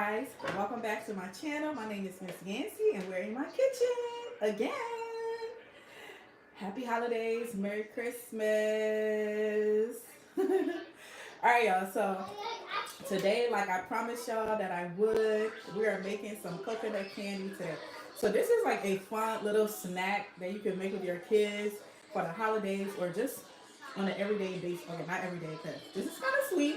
guys, welcome back to my channel. My name is Miss Yancy and we're in my kitchen again. Happy holidays, Merry Christmas. Alright y'all, so today, like I promised y'all that I would, we are making some coconut candy today. So this is like a fun little snack that you can make with your kids for the holidays or just on an everyday basis. Okay, not every day because this is kind of sweet.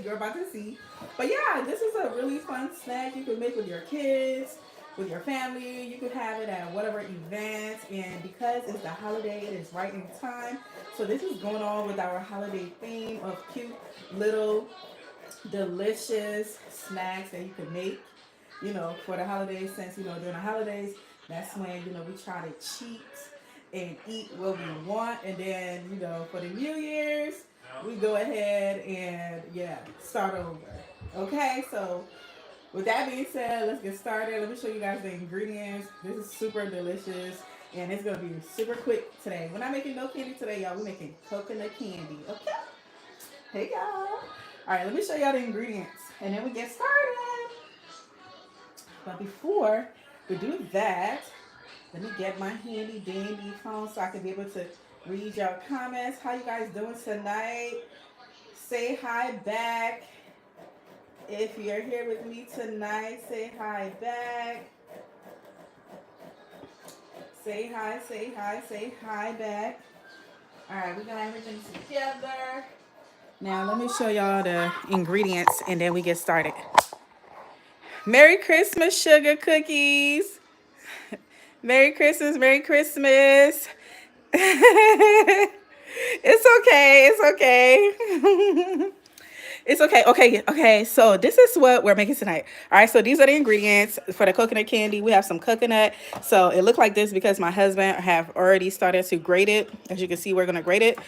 You're about to see. But yeah, this is a really fun snack you can make with your kids, with your family. You could have it at whatever event. And because it's the holiday, it is right in time. So this is going on with our holiday theme of cute little delicious snacks that you can make, for the holidays. Since, during the holidays, that's when, we try to cheat and eat what we want. And then, for the New Year's, we go ahead and, start over. Okay, so with that being said, let's get started. Let me show you guys the ingredients. This is super delicious. And it's going to be super quick today. We're not making no candy today, y'all. We're making coconut candy. Okay? Hey, y'all. All right, let me show y'all the ingredients. And then we get started. But before we do that, let me get my handy dandy phone so I can be able to read your comments. How you guys doing tonight? Say hi back. If you're here with me tonight, say hi back. Say hi, say hi, say hi back. All right, we got everything together. Now, let me show y'all the ingredients and then we get started. Merry Christmas, sugar cookies. Merry Christmas, Merry Christmas. It's okay, it's okay. It's okay. Okay. So this is what we're making tonight. All right. So these are the ingredients for the coconut candy. We have some coconut. So it looked like this because my husband have already started to grate it. As you can see, we're going to grate it.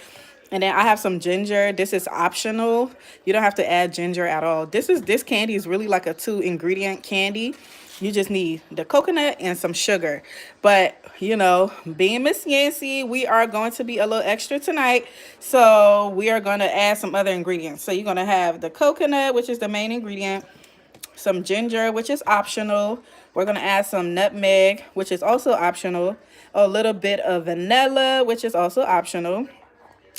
And then I have some ginger. This is optional. You don't have to add ginger at all. This candy is really like a 2-ingredient candy. You just need the coconut and some sugar. But, being Miss Yancy, we are going to be a little extra tonight. So we are going to add some other ingredients. So you're going to have the coconut, which is the main ingredient. Some ginger, which is optional. We're going to add some nutmeg, which is also optional. A little bit of vanilla, which is also optional.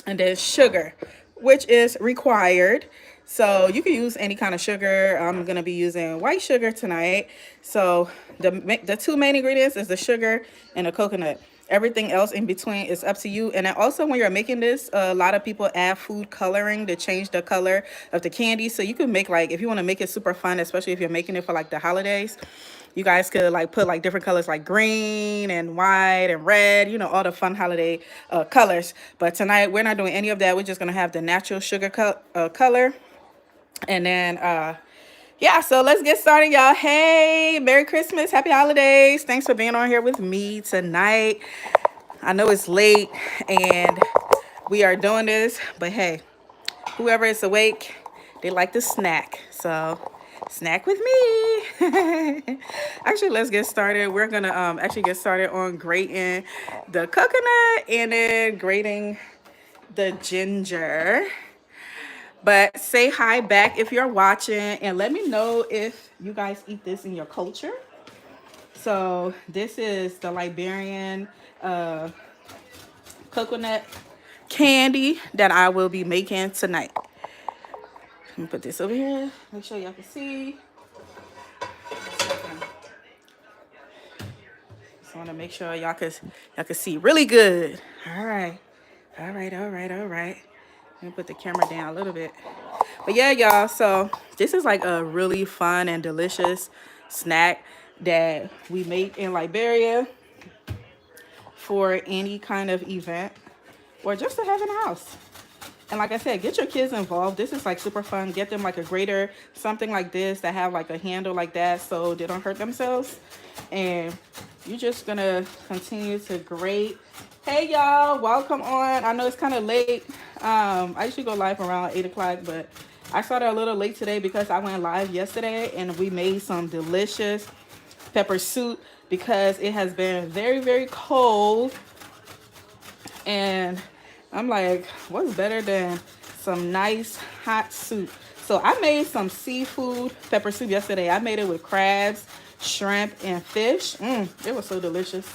And then sugar, which is required. So you can use any kind of sugar. I'm going to be using white sugar tonight. So the 2 main ingredients is the sugar and the coconut. Everything else in between is up to you. And then also when you're making this, a lot of people add food coloring to change the color of the candy. So you can make if you want to make it super fun, especially if you're making it for the holidays, you guys could put different colors like green and white and red, all the fun holiday colors. But tonight we're not doing any of that. We're just going to have the natural sugar color. And then, so let's get started, y'all. Hey, Merry Christmas. Happy holidays. Thanks for being on here with me tonight. I know it's late and we are doing this, but hey, whoever is awake, they like to snack. So snack with me. Actually, let's get started. We're going to actually get started on grating the coconut and then grating the ginger. But say hi back if you're watching and let me know if you guys eat this in your culture. So this is the Liberian coconut candy that I will be making tonight. Let me put this over here. Make sure y'all can see. Just want to make sure y'all can see really good. All right. Let me put the camera down a little bit. But yeah, y'all, so this is a really fun and delicious snack that we make in Liberia for any kind of event or just to have in the house. And like I said, get your kids involved. This is super fun. Get them a grater, something like this that have a handle like that so they don't hurt themselves. And you're just gonna continue to grate. Hey y'all, welcome on. I know it's kind of late. I usually go live around 8 o'clock, but I started a little late today because I went live yesterday and we made some delicious pepper soup because it has been very, very cold. And I'm like, what's better than some nice hot soup? So So I made some seafood pepper soup yesterday. I made it with crabs, shrimp, and fish. It was so delicious.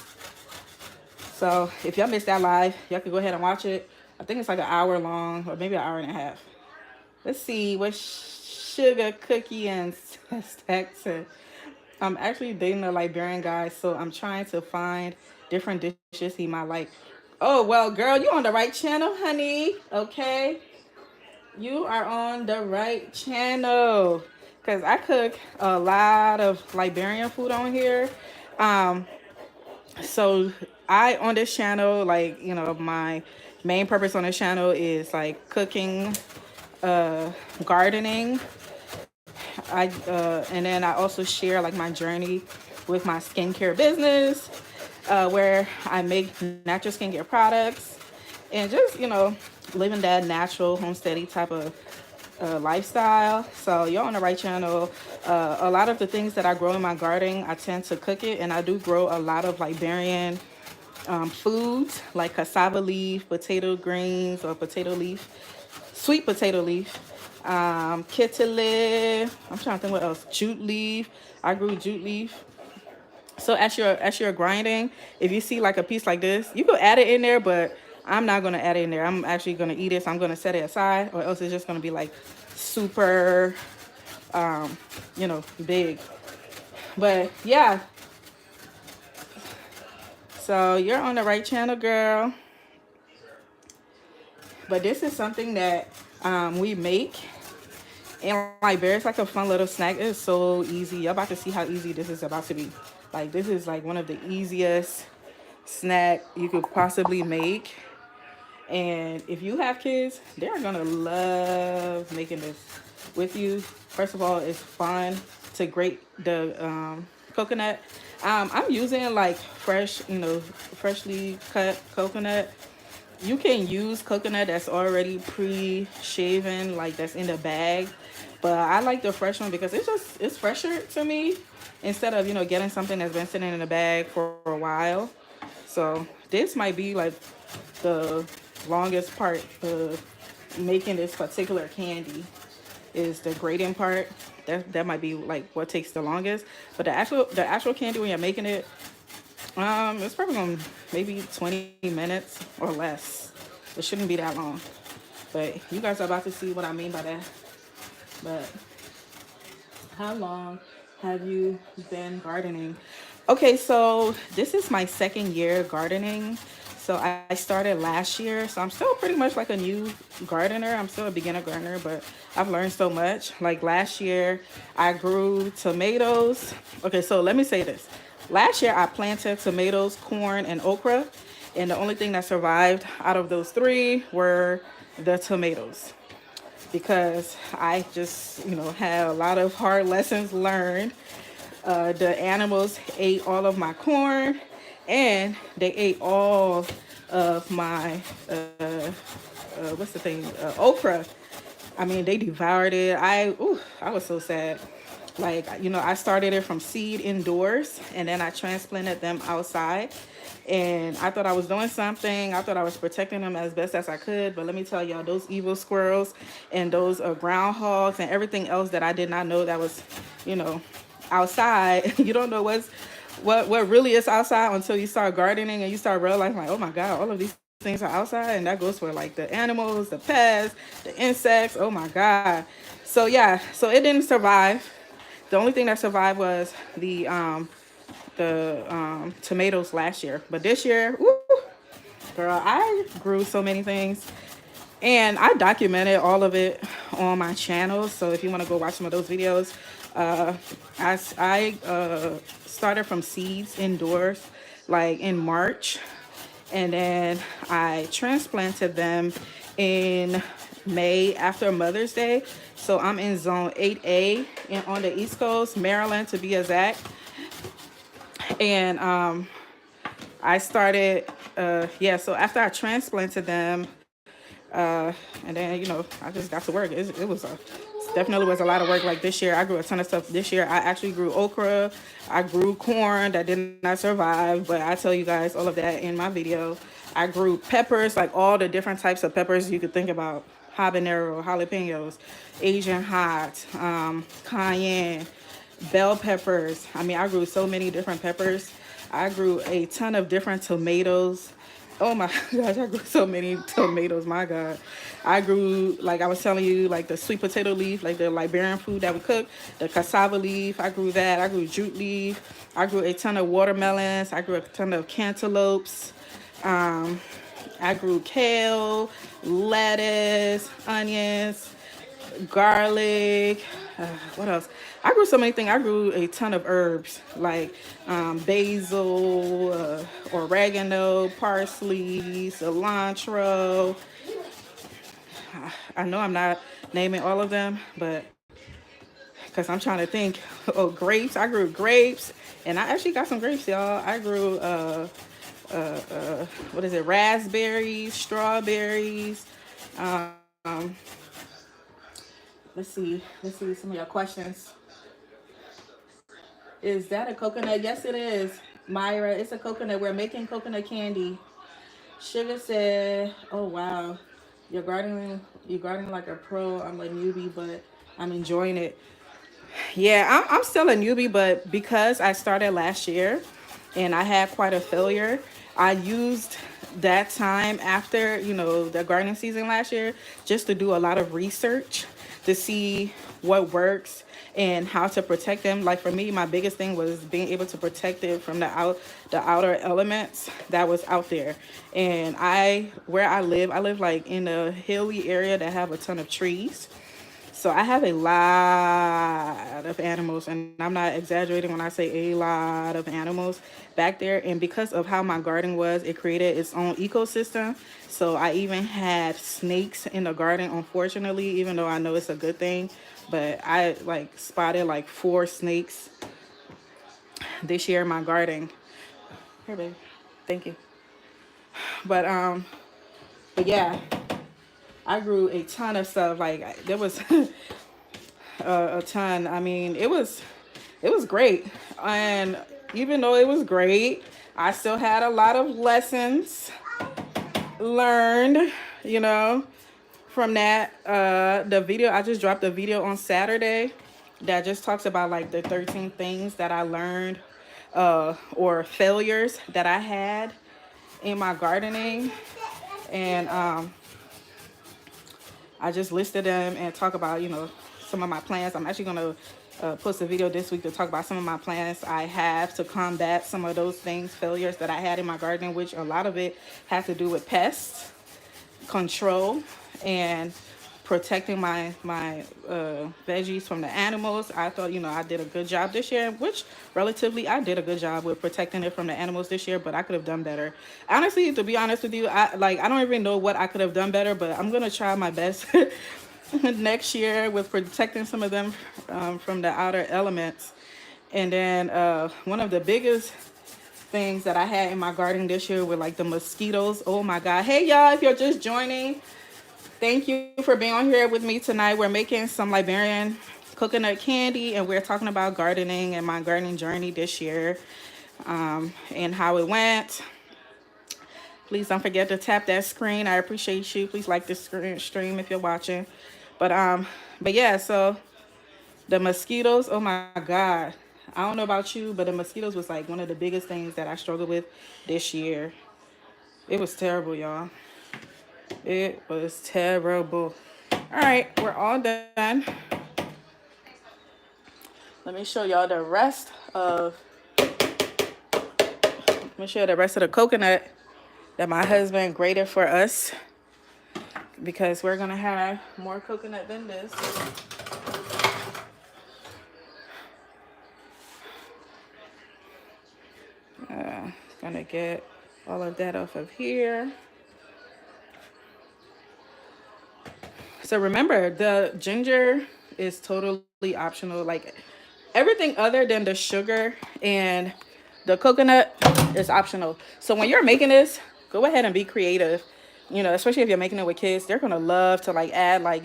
So if y'all missed that live, y'all can go ahead and watch it. I think it's like an hour long or maybe an hour and a half. Let's see what sugar cookie and stack said. I'm actually dating a Liberian guy, so I'm trying to find different dishes he might like. Oh well, girl, you on the right channel, honey. Okay, you are on the right channel. Cause I cook a lot of Liberian food on here. Um, so I on this channel, like my main purpose on this channel is like cooking, gardening. And then I also share like my journey with my skincare business, where I make natural skincare products and just living that natural homesteady type of lifestyle. So you're on the right channel. A lot of the things that I grow in my garden, I tend to cook it, and I do grow a lot of Liberian foods like cassava leaf, potato greens, or potato leaf, sweet potato leaf, kittle. I'm trying to think what else. Jute leaf. I grew jute leaf. So as you're grinding, if you see like a piece like this, you could add it in there, but I'm not gonna add it in there. I'm actually gonna eat it, so I'm gonna set it aside, or else it's just gonna be like super, big. But yeah, so you're on the right channel, girl. But this is something that we make. And like bear, it's like a fun little snack. It's so easy. Y'all about to see how easy this is about to be. Like this is like one of the easiest snack you could possibly make. And if you have kids, they're gonna love making this with you. First of all, it's fun to grate the coconut. I'm using like freshly cut coconut. You can use coconut that's already pre-shaven, like that's in the bag. But I like the fresh one because it's fresher to me instead of getting something that's been sitting in a bag for a while. So this might be like the longest part of making this particular candy is the grating part. That might be like what takes the longest. But the actual candy when you're making it, it's probably gonna maybe 20 minutes or less. It shouldn't be that long. But you guys are about to see what I mean by that. But how long have you been gardening? Okay, so this is my second year gardening. So I started last year. So I'm still pretty much like a new gardener. I'm still a beginner gardener, but I've learned so much. Like last year, I grew tomatoes. Okay, so let me say this. Last year, I planted tomatoes, corn, and okra. And the only thing that survived out of those three were the tomatoes, because I just, had a lot of hard lessons learned. The animals ate all of my corn, and they ate all of my, what's the thing, okra. I mean, they devoured it. I was so sad. Like, I started it from seed indoors, and then I transplanted them outside. And I thought I was doing something. I thought I was protecting them as best as I could. But let me tell y'all, those evil squirrels and those groundhogs and everything else that I did not know that was, outside. You don't know what really is outside until you start gardening and you start realizing, like, oh my God, all of these things are outside. And that goes for like the animals, the pests, the insects. Oh my God. So yeah, so it didn't survive. The only thing that survived was the tomatoes last year. But this year, woo, girl, I grew so many things. And I documented all of it on my channel. So if you want to go watch some of those videos, I started from seeds indoors, like in March. And then I transplanted them in May after Mother's Day. So I'm in zone 8A on the East Coast, Maryland to be exact. And I started, so after I transplanted them, and then, I just got to work. Definitely was a lot of work. Like this year, I grew a ton of stuff. This year, I actually grew okra. I grew corn that did not survive, but I tell you guys all of that in my video. I grew peppers, like all the different types of peppers you could think about. habanero, jalapenos, Asian hot, cayenne, bell peppers. I mean, I grew so many different peppers. I grew a ton of different tomatoes. Oh my gosh, I grew so many tomatoes, my God. I grew, like I was telling you, like the sweet potato leaf, like the Liberian food that we cook, the cassava leaf, I grew that. I grew jute leaf. I grew a ton of watermelons. I grew a ton of cantaloupes. Um, I grew kale, lettuce, onions, garlic. What else? I grew so many things. I grew a ton of herbs like basil, oregano, parsley, cilantro. I know I'm not naming all of them, but because I'm trying to think. Oh, grapes. I grew grapes, and I actually got some grapes, y'all. I grew what is it? Raspberries, strawberries. Um, let's see some of your questions. Is that a coconut? Yes, it is. Myra, it's a coconut. We're making coconut candy. Sugar said, "Oh wow, you're gardening like a pro. I'm a newbie, but I'm enjoying it." Yeah, I'm still a newbie, but because I started last year and I had quite a failure, I used that time after, the gardening season last year just to do a lot of research to see what works and how to protect them. Like for me, my biggest thing was being able to protect it from the outer elements that was out there. And where I live like in a hilly area that have a ton of trees. So I have a lot of animals, and I'm not exaggerating when I say a lot of animals back there. And because of how my garden was, it created its own ecosystem. So I even had snakes in the garden, unfortunately, even though I know it's a good thing. But I like spotted like 4 snakes this year in my garden. Here, baby. Thank you. But but yeah, I grew a ton of stuff. Like there was a ton. I mean, it was great. And even though it was great, I still had a lot of lessons learned, you know, from that. The video, I just dropped a video on Saturday that just talks about like the 13 things that I learned or failures that I had in my gardening. And I just listed them and talk about, some of my plans. I'm actually going to post a video this week to talk about some of my plans I have to combat some of those things, failures that I had in my garden, which a lot of it has to do with pests, control, and protecting my veggies from the animals. I thought, I did a good job this year, which relatively I did a good job with protecting it from the animals this year, but I could have done better. Honestly, to be honest with you, I don't even know what I could have done better, but I'm gonna try my best next year with protecting some of them from the outer elements. And then one of the biggest things that I had in my garden this year were like the mosquitoes. Oh my God. Hey y'all, if you're just joining, thank you for being on here with me tonight. We're making some Liberian coconut candy, and we're talking about gardening and my gardening journey this year and how it went. Please don't forget to tap that screen. I appreciate you. Please like this stream if you're watching. But yeah, so the mosquitoes, oh my God. I don't know about you, but the mosquitoes was like one of the biggest things that I struggled with this year. It was terrible, y'all. It was terrible. All right, we're all done. Let me show y'all the rest of the coconut that my husband grated for us, because we're gonna have more coconut than this. Gonna get all of that off of here. So remember, the ginger is totally optional. Like everything other than the sugar and the coconut is optional. So when you're making this, go ahead and be creative. Especially if you're making it with kids, they're gonna love to like add like,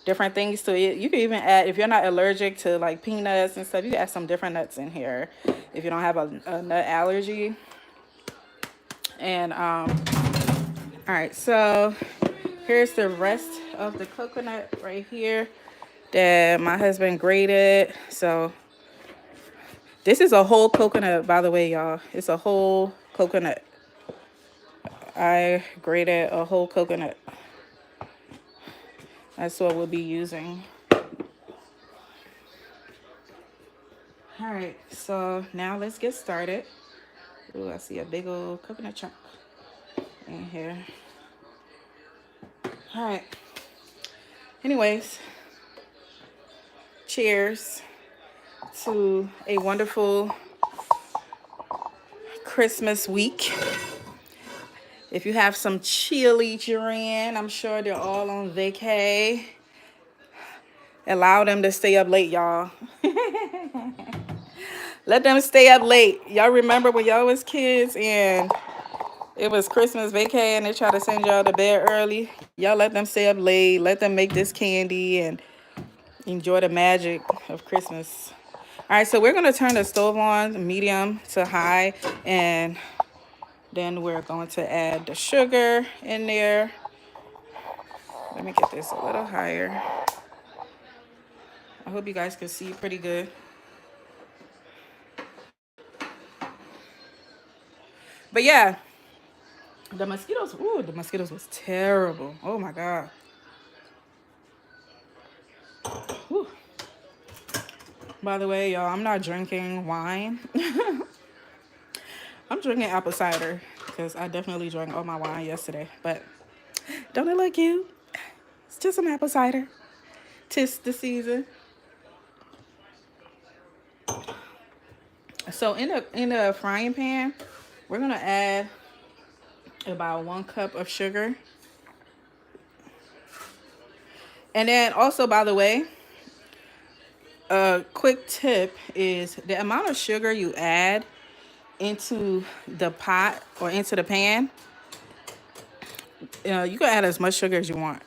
different things to it. You can even add, if you're not allergic to like peanuts and stuff, you can add some different nuts in here if you don't have a nut allergy. And all right, so here's the rest of the coconut right here that my husband grated. So this is a whole coconut, by the way, y'all. It's a whole coconut. I grated a whole coconut. That's what we'll be using. All right, so now let's get started. Ooh, I see a big old coconut chunk in here. All right. Anyways, cheers to a wonderful Christmas week. If you have some children, I'm sure they're all on vacay. Allow them to stay up late, y'all. Let them stay up late. Y'all remember when y'all was kids and it was Christmas vacay and they try to send y'all to bed early? Y'all let them stay up late. Let them make this candy and enjoy the magic of Christmas. All right, so we're going to turn the stove on medium to high, and then we're going to add the sugar in there. Let me get this a little higher. I hope you guys can see pretty good. But yeah, the mosquitoes was terrible. Oh my God. Whew. By the way, y'all, I'm not drinking wine. I'm drinking apple cider because I definitely drank all my wine yesterday. But don't it look cute? It's just some apple cider. 'Tis the season. So in the frying pan, we're gonna add about 1 cup of sugar. And then also, by the way, a quick tip is the amount of sugar you add into the pot or into the pan. You can add as much sugar as you want,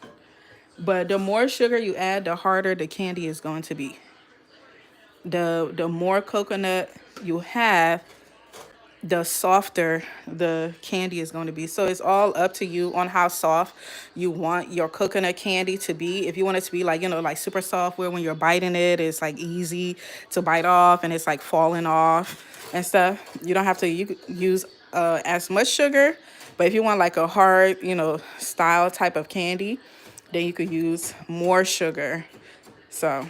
but the more sugar you add, the harder the candy is going to be. The more coconut you have, the softer the candy is going to be. So it's all up to you on how soft you want your coconut candy to be. If you want it to be like, like super soft where when you're biting it, it's like easy to bite off and it's like falling off and stuff, you don't have to use as much sugar. But if you want like a hard, style type of candy, then you could use more sugar. So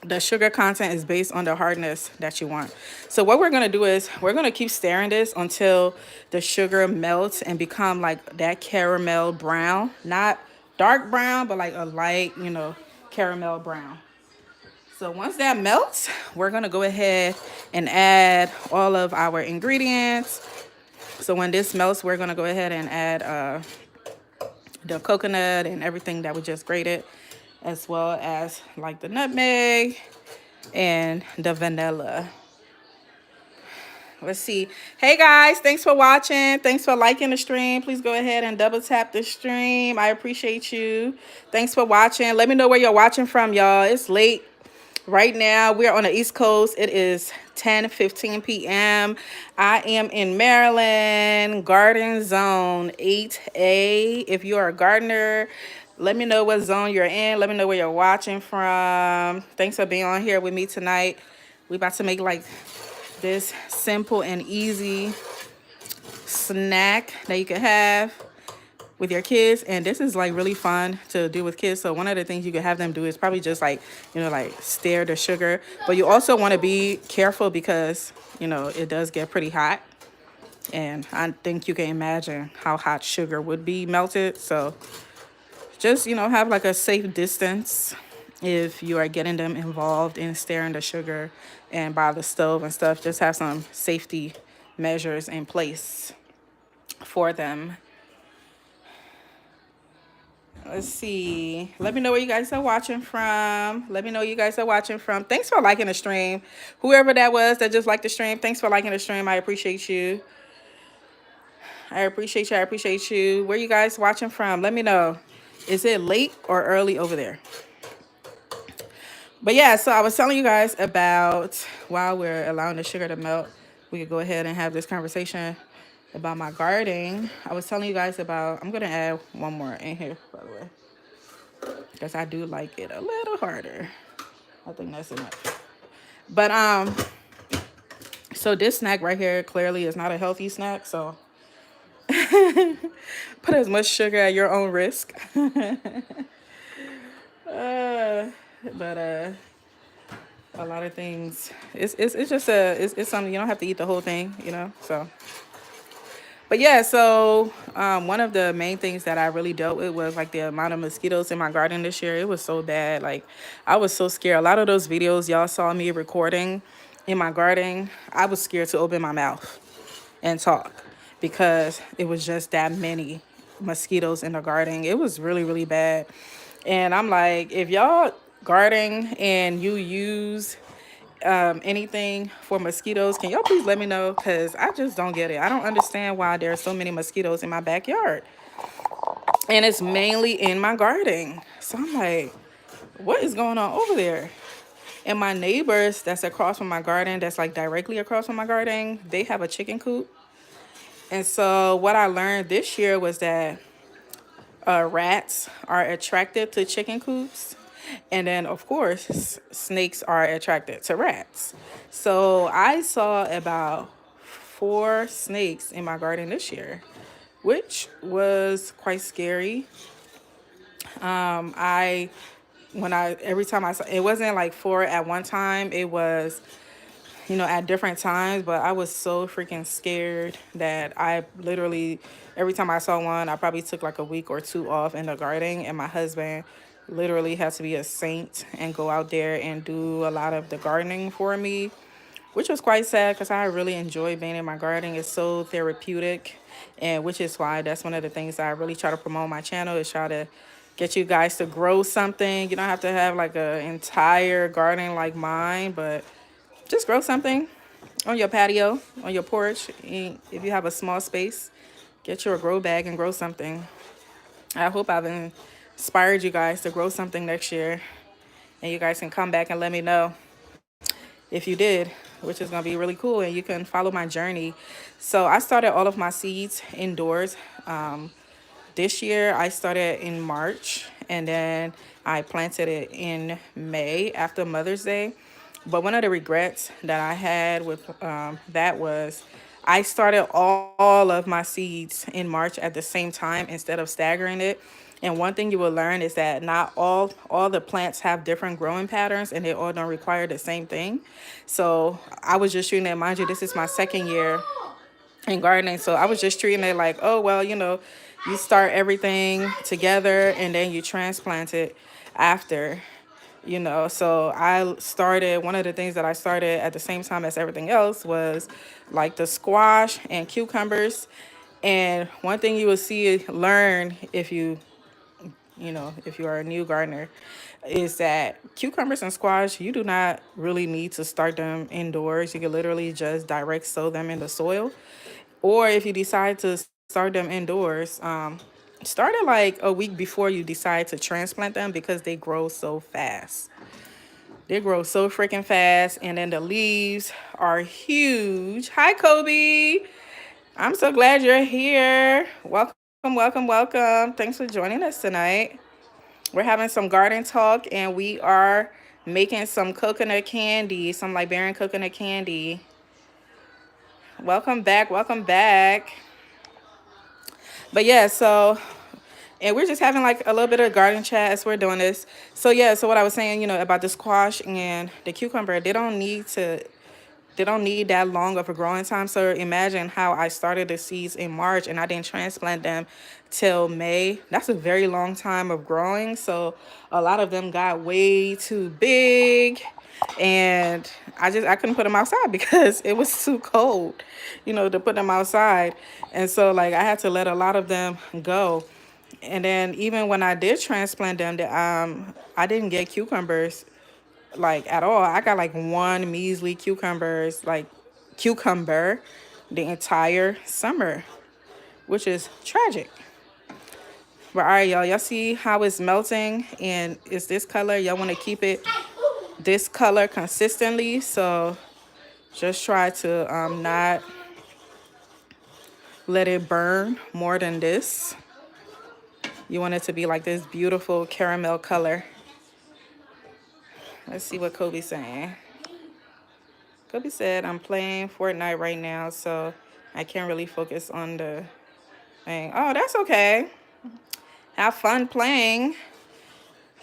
the sugar content is based on the hardness that you want. So what we're going to do is we're going to keep stirring this until the sugar melts and become like that caramel brown. Not dark brown, but like a light, caramel brown. So once that melts, we're going to go ahead and add all of our ingredients. So when this melts, we're going to go ahead and add the coconut and everything that we just grated, as well as like the nutmeg and the vanilla. Let's see. Hey guys, thanks for watching. Thanks for liking the stream. Please go ahead and double tap the stream. I appreciate you. Thanks for watching. Let me know where you're watching from, y'all. It's late right now. We're on the East Coast. It is 10:15 p.m. I am in Maryland, Garden Zone 8A. If you are a gardener, let me know what zone you're in. Let me know where you're watching from. Thanks for being on here with me tonight. We about to make like this simple and easy snack that you can have with your kids, and this is like really fun to do with kids. So one of the things you can have them do is probably just like like stir the sugar, but you also want to be careful because it does get pretty hot, and I think you can imagine how hot sugar would be melted. So just have like a safe distance if you are getting them involved in stirring the sugar and by the stove and stuff. Just have some safety measures in place for them. Let's see. Let me know where you guys are watching from. Let me know where you guys are watching from. Thanks for liking the stream. Whoever that was that just liked the stream, thanks for liking the stream. I appreciate you. I appreciate you. I appreciate you. Where you guys watching from? Let me know. Is it late or early over there? But yeah, so I was telling you guys about, while we're allowing the sugar to melt, we could go ahead and have this conversation about my gardening. I was telling you guys about, I'm going to add one more in here, by the way. because I do like it a little harder. I think that's enough. But so this snack right here clearly is not a healthy snack. So put as much sugar at your own risk. uh, but a lot of things. It's just it's something you don't have to eat the whole thing, you know. So, but yeah, so one of the main things that I really dealt with was like the amount of mosquitoes in my garden this year. It was so bad. Like I was so scared. A lot of those videos y'all saw me recording in my garden, I was scared to open my mouth and talk because it was just that many mosquitoes in the garden. It was really, really bad. And I'm like, if y'all gardening and you use anything for mosquitoes, can y'all please let me know? Because I just don't get it. I don't understand why there are so many mosquitoes in my backyard. And it's mainly in my garden. So I'm like, what is going on over there? And my neighbors that's across from my garden, that's like directly across from my garden, they have a chicken coop. And so what I learned this year was that rats are attracted to chicken coops. And then, of course, snakes are attracted to rats. So I saw about 4 snakes in my garden this year, which was quite scary. I when I every time I saw it wasn't like 4 at one time. It was at different times, but I was so freaking scared that I literally, every time I saw one, I probably took like a week or two off in the garden, and my husband literally had to be a saint and go out there and do a lot of the gardening for me, which was quite sad because I really enjoy being in my garden. It's so therapeutic, and which is why that's one of the things that I really try to promote on my channel is try to get you guys to grow something. You don't have to have like an entire garden like mine, but just grow something on your patio, on your porch. If you have a small space, get your grow bag and grow something. I hope I've inspired you guys to grow something next year. And you guys can come back and let me know if you did, which is going to be really cool. And you can follow my journey. So I started all of my seeds indoors. This year I started in March, and then I planted it in May after Mother's Day. But one of the regrets that I had with that was I started all of my seeds in March at the same time instead of staggering it. And one thing you will learn is that not all the plants have different growing patterns, and they all don't require the same thing. So I was just treating it, mind you, this is my second year in gardening. So I was just treating it like, oh, well, you start everything together and then you transplant it after. So I started, one of the things that I started at the same time as everything else was like the squash and cucumbers. And one thing you will learn if you are a new gardener, is that cucumbers and squash, you do not really need to start them indoors. You can literally just direct sow them in the soil. Or if you decide to start them indoors, start it like a week before you decide to transplant them because they grow so fast. They grow so freaking fast, and then the leaves are huge. Hi, Kobe. I'm so glad you're here. Welcome, welcome, welcome. Thanks for joining us tonight. We're having some garden talk, and we are making some coconut candy, some Liberian coconut candy. Welcome back, welcome back. But yeah, so and we're just having like a little bit of garden chat as we're doing this. So yeah, so what I was saying, about the squash and the cucumber, they don't need that long of a growing time. So imagine how I started the seeds in March and I didn't transplant them till May. That's a very long time of growing. So a lot of them got way too big, and I couldn't put them outside because it was too cold, to put them outside. And so like I had to let a lot of them go. And then even when I did transplant them, I didn't get cucumbers like at all. I got like one measly cucumber the entire summer, which is tragic. But all right, y'all see how it's melting and it's this color. Y'all want to keep it this color consistently. So just try to not let it burn more than this. You want it to be like this beautiful caramel color. Let's see what Kobe's saying. Kobe said, I'm playing Fortnite right now, so I can't really focus on the thing. Oh, that's okay. Have fun playing.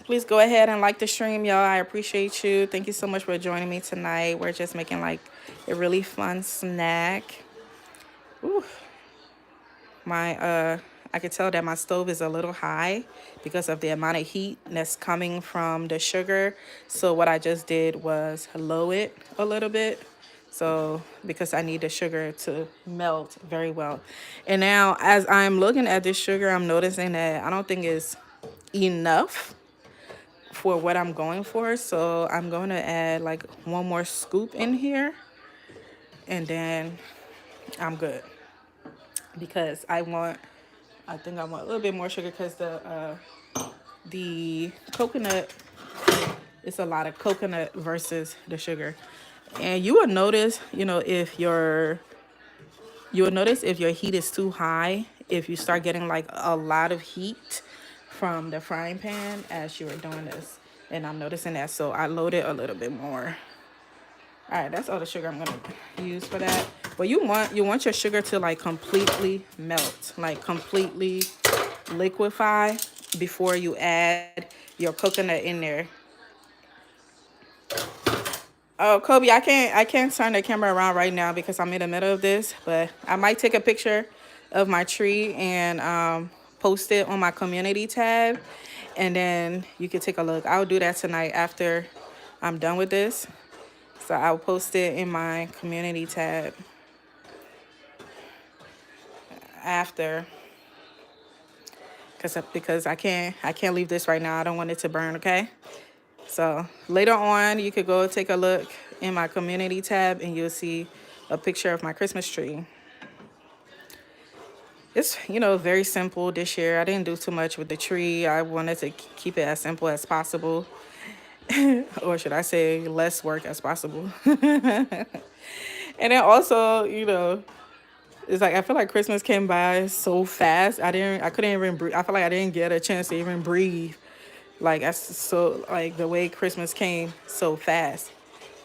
Please go ahead and like the stream, y'all. I appreciate you. Thank you so much for joining me tonight. We're just making like a really fun snack. Ooh, my I could tell that my stove is a little high because of the amount of heat that's coming from the sugar. So what I just did was lower it a little bit. So because I need the sugar to melt very well. And now as I'm looking at this sugar, I'm noticing that I don't think it's enough for what I'm going for. So I'm going to add like one more scoop in here and then I'm good because I think I want a little bit more sugar because the coconut, it's a lot of coconut versus the sugar. And you will notice, you will notice if your heat is too high, if you start getting like a lot of heat from the frying pan as you are doing this. And I'm noticing that, so I loaded a little bit more. All right, that's all the sugar I'm gonna use for that. But you want your sugar to like completely melt, like completely liquefy before you add your coconut in there. Oh, Kobe, I can't turn the camera around right now because I'm in the middle of this, but I might take a picture of my tree and post it on my community tab, and then you can take a look. I'll do that tonight after I'm done with this. So I'll post it in my community tab after, because I can't leave this right now. I don't want it to burn. Okay. So later on, you could go take a look in my community tab and you'll see a picture of my Christmas tree. It's, very simple this year. I didn't do too much with the tree. I wanted to keep it as simple as possible, or should I say less work as possible. And then also, it's like I feel like Christmas came by so fast. I couldn't even breathe. I feel like I didn't get a chance to even breathe. Like that's so like the way Christmas came so fast.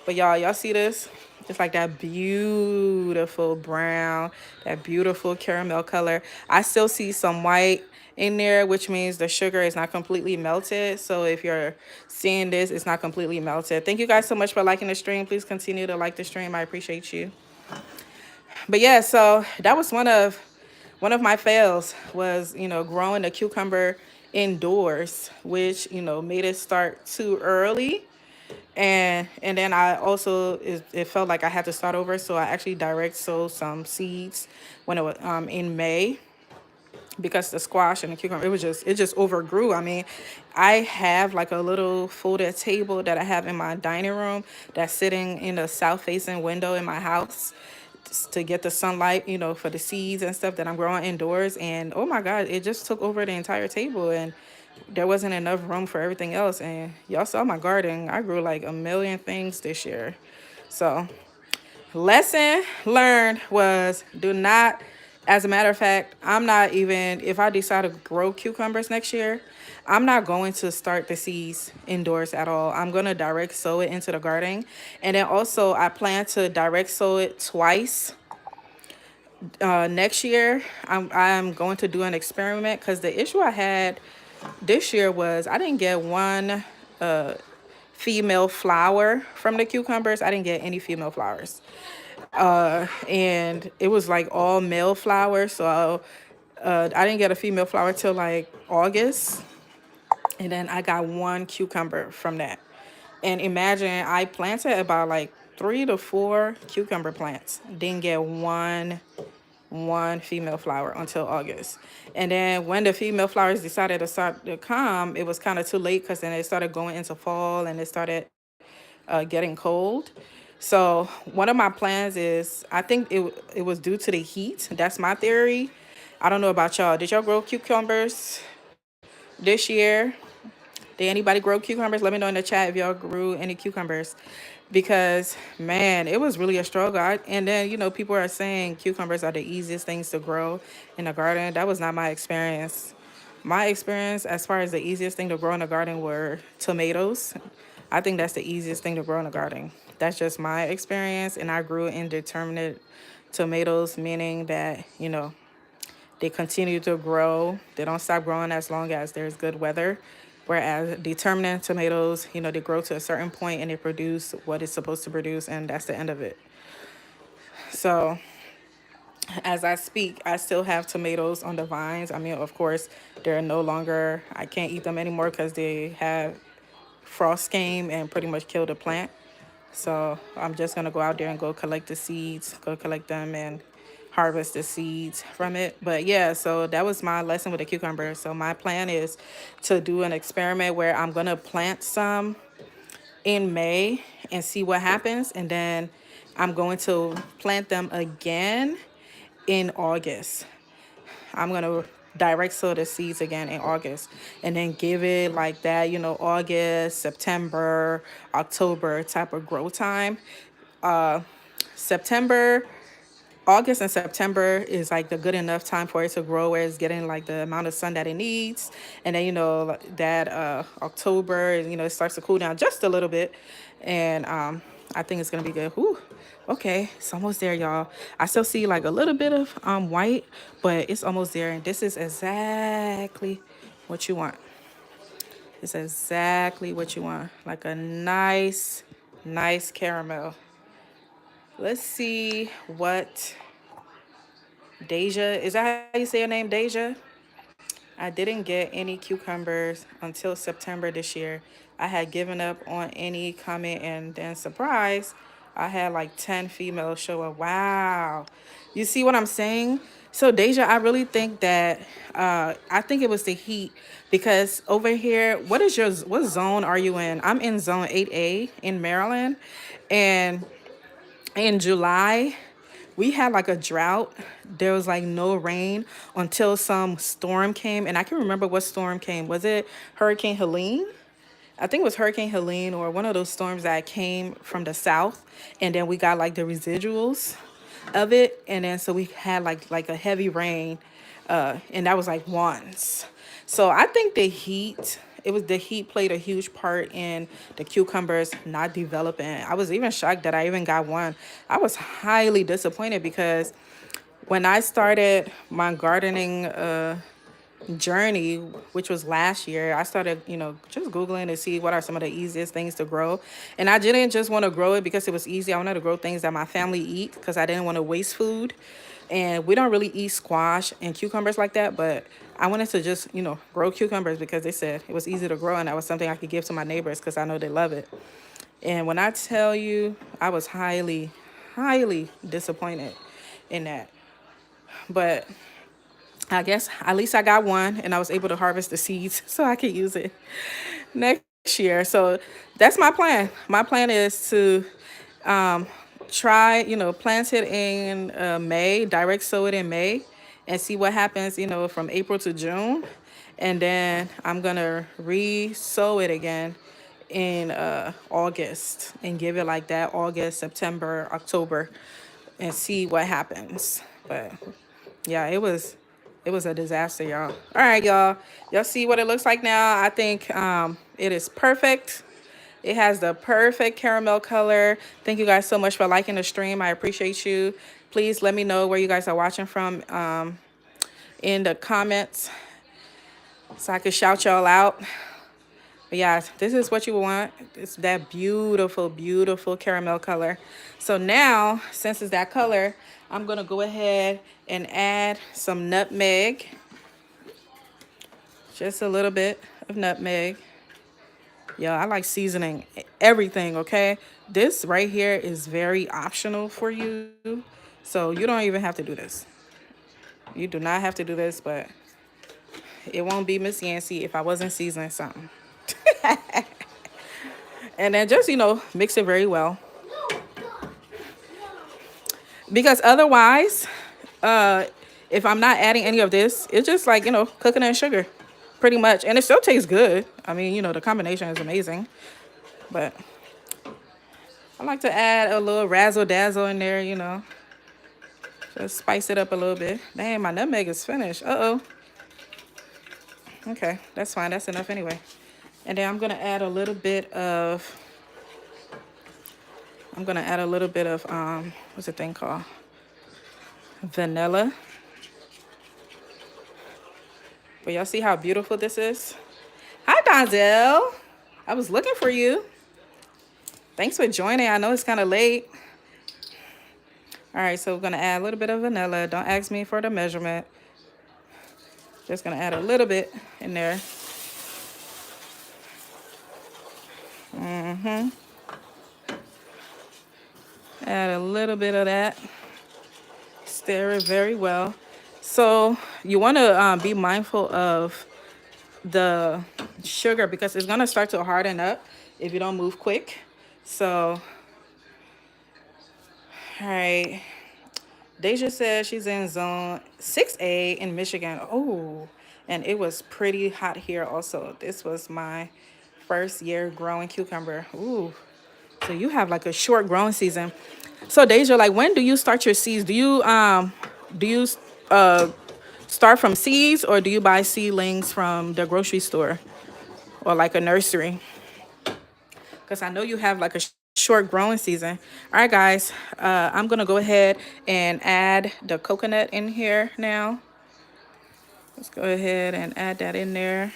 But y'all see this? It's like that beautiful brown, that beautiful caramel color. I still see some white in there, which means the sugar is not completely melted. So if you're seeing this, it's not completely melted. Thank you guys so much for liking the stream. Please continue to like the stream. I appreciate you. But yeah, so that was one of my fails was, growing a cucumber indoors, which, made it start too early. And then I also it felt like I had to start over, so I actually direct sowed some seeds when it was in May, because the squash and the cucumber, it just overgrew. I mean, I have like a little folded table that I have in my dining room that's sitting in the south facing window in my house to get the sunlight, for the seeds and stuff that I'm growing indoors. And oh my God, it just took over the entire table and there wasn't enough room for everything else. And y'all saw my garden. I grew like a million things this year. So lesson learned was do not, as a matter of fact, I'm not even, if I decide to grow cucumbers next year, I'm not going to start the seeds indoors at all. I'm going to direct sow it into the garden. And then also I plan to direct sow it twice. Next year, I'm going to do an experiment because the issue I had this year was I didn't get one female flower from the cucumbers. I didn't get any female flowers. And it was like all male flowers. So I didn't get a female flower till like August. And then I got one cucumber from that. And imagine I planted about like 3 to 4 cucumber plants. Didn't get one female flower until August. And then when the female flowers decided to start to come, it was kind of too late because then it started going into fall and it started getting cold. So one of my plans is, I think it was due to the heat. That's my theory. I don't know about y'all. Did y'all grow cucumbers this year? Did anybody grow cucumbers? Let me know in the chat if y'all grew any cucumbers. Because, man, it was really a struggle. And then, people are saying cucumbers are the easiest things to grow in the garden. That was not my experience. My experience as far as the easiest thing to grow in the garden were tomatoes. I think that's the easiest thing to grow in the garden. That's just my experience, and I grew indeterminate tomatoes, meaning that, they continue to grow. They don't stop growing as long as there's good weather. Whereas determinate tomatoes, they grow to a certain point and they produce what it's supposed to produce, and that's the end of it. So as I speak, I still have tomatoes on the vines. I mean, of course, they're no longer, I can't eat them anymore because they have frost came and pretty much killed the plant. So I'm just gonna go out there and go collect the seeds, go collect them and harvest the seeds from it. But yeah, so that was my lesson with the cucumber. So my plan is to do an experiment where I'm gonna plant some in May and see what happens, and then I'm going to plant them again in August. I'm gonna direct sow the seeds again in August, and then give it like that, August, September, October type of grow time. September, August and September is like the good enough time for it to grow where it's getting like the amount of sun that it needs. And then, like that October, it starts to cool down just a little bit. And I think it's going to be good. Whew. Okay, it's almost there, y'all. I still see like a little bit of white, but it's almost there. And this is exactly what you want. It's exactly what you want. Like a nice, nice caramel. Let's see what Deja, is that how you say your name, Deja? I didn't get any cucumbers until September this year. I had given up on any comment, and then surprise, I had like 10 females show up. Wow. You see what I'm saying? So Deja, I really think that I think it was the heat, because over here, what zone are you in? I'm in zone 8A in Maryland, and in July, we had like a drought. There was like no rain until some storm came. And I can remember what storm came. Was it Hurricane Helene? I think it was Hurricane Helene or one of those storms that came from the south. And then we got like the residuals of it. And then so we had like a heavy rain. And that was like once. So I think the heat played a huge part in the cucumbers not developing. I was even shocked that I even got one. I was highly disappointed because when I started my gardening journey, which was last year, I started, just Googling to see what are some of the easiest things to grow. And I didn't just want to grow it because it was easy. I wanted to grow things that my family eat because I didn't want to waste food. And we don't really eat squash and cucumbers like that, but I wanted to just, grow cucumbers because they said it was easy to grow and that was something I could give to my neighbors because I know they love it. And when I tell you, I was highly, highly disappointed in that. But I guess at least I got one and I was able to harvest the seeds so I could use it next year. So that's my plan. My plan is to try, plant it in May, direct sow it in May, and see what happens, from April to June. And then I'm going to re-sow it again in August and give it like that, August, September, October, and see what happens. But yeah, it was a disaster, y'all. All right, y'all. Y'all see what it looks like now? I think it is perfect. It has the perfect caramel color. Thank you guys so much for liking the stream. I appreciate you. Please let me know where you guys are watching from in the comments so I can shout y'all out. But yeah, this is what you want. It's that beautiful, beautiful caramel color. So now, since it's that color, I'm going to go ahead and add some nutmeg. Just a little bit of nutmeg. Yo, I like seasoning everything, okay? This right here is very optional for you. So you don't even have to do this. You do not have to do this, but it won't be Miss Yancey if I wasn't seasoning something. And then just, mix it very well. Because otherwise, if I'm not adding any of this, it's just like, cooking and sugar, pretty much. And it still tastes good. I mean, the combination is amazing. But I like to add a little razzle dazzle in there, just spice it up a little bit. Dang, my nutmeg is finished. Uh-oh. Okay, that's fine. That's enough anyway. And then I'm gonna add a little bit of, what's the thing called? Vanilla. But y'all see how beautiful this is? Hi, Donzel. I was looking for you. Thanks for joining. I know it's kind of late. All right, so we're gonna add a little bit of vanilla. Don't ask me for the measurement. Just gonna add a little bit in there. Add a little bit of that. Stir it very well. So you want to be mindful of the sugar because it's gonna start to harden up if you don't move quick. So, all right. Deja says she's in zone 6A in Michigan. Oh, and it was pretty hot here also. This was my first year growing cucumber. Ooh, so you have like a short growing season. So Deja, like when do you start your seeds? Do you start from seeds or do you buy seedlings from the grocery store or like a nursery? Because I know you have like a short growing season. All right, guys, I'm gonna go ahead and add the coconut in here now. Let's go ahead and add that in there.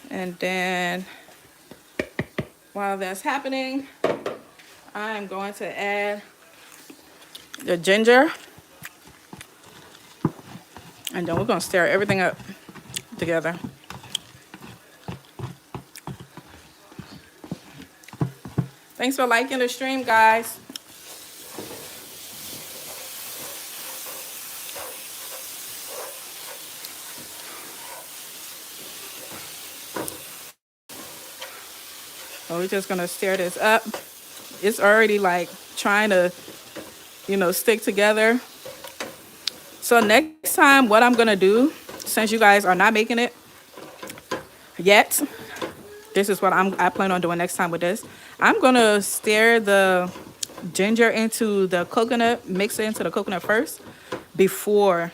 And then while that's happening, I'm going to add the ginger. And then we're gonna stir everything up together. Thanks for liking the stream, guys. So we're just gonna stir this up. It's already like trying to, stick together. So next time, what I'm gonna do, since you guys are not making it yet, this is what I plan on doing next time with this. I'm gonna stir the ginger into the coconut, mix it into the coconut first before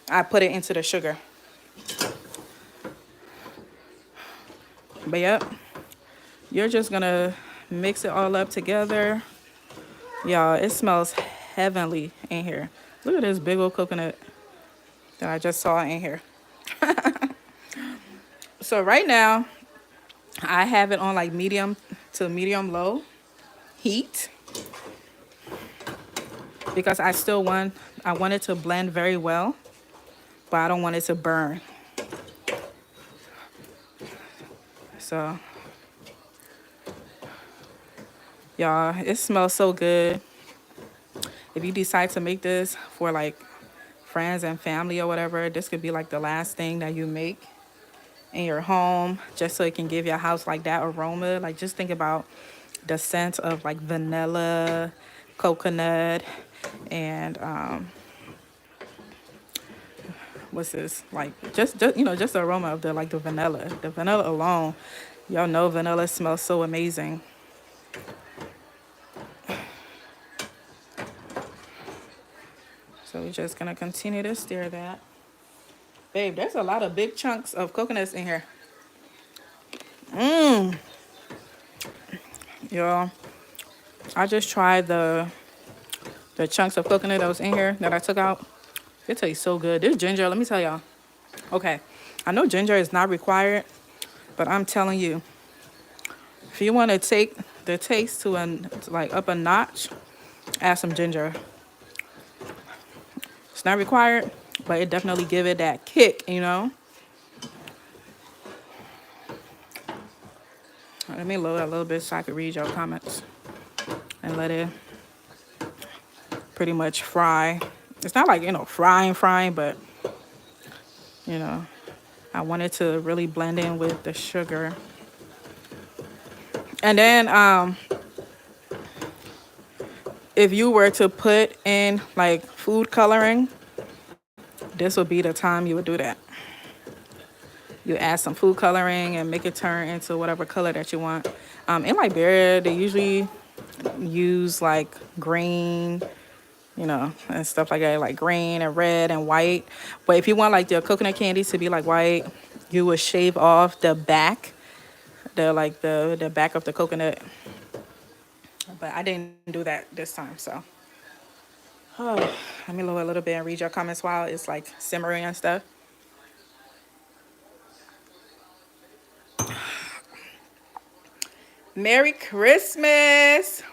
I put it into the sugar. But yep, you're just gonna mix it all up together. Y'all, it smells heavenly in here. Look at this big old coconut that I just saw in here. So right now, I have it on like medium to medium low heat because I want it to blend very well, but I don't want it to burn. So, y'all, it smells so good. If you decide to make this for like friends and family or whatever, this could be like the last thing that you make in your home, just so it can give your house like that aroma. Like just think about the scent of like vanilla, coconut, and what's this? Like just just the aroma of the vanilla. The vanilla alone, y'all know vanilla smells so amazing. So we're just gonna continue to stir that. Babe, there's a lot of big chunks of coconuts in here. Y'all, I just tried the chunks of coconut that was in here that I took out. It tastes so good. This ginger, let me tell y'all. Okay, I know ginger is not required, but I'm telling you, if you want to take the taste to up a notch, add some ginger. It's not required, but it definitely give it that kick, Let me load a little bit so I can read your comments and let it pretty much fry. It's not like, frying, but, I want it to really blend in with the sugar. And then if you were to put in like food coloring, this would be the time you would do that. You add some food coloring and make it turn into whatever color that you want. In Liberia, they usually use like green, and stuff like that, like green and red and white. But if you want like the coconut candy to be like white, you would shave off the back, the back of the coconut. But I didn't do that this time, so. Oh, let me lower a little bit and read your comments while it's like simmering and stuff. Merry Christmas.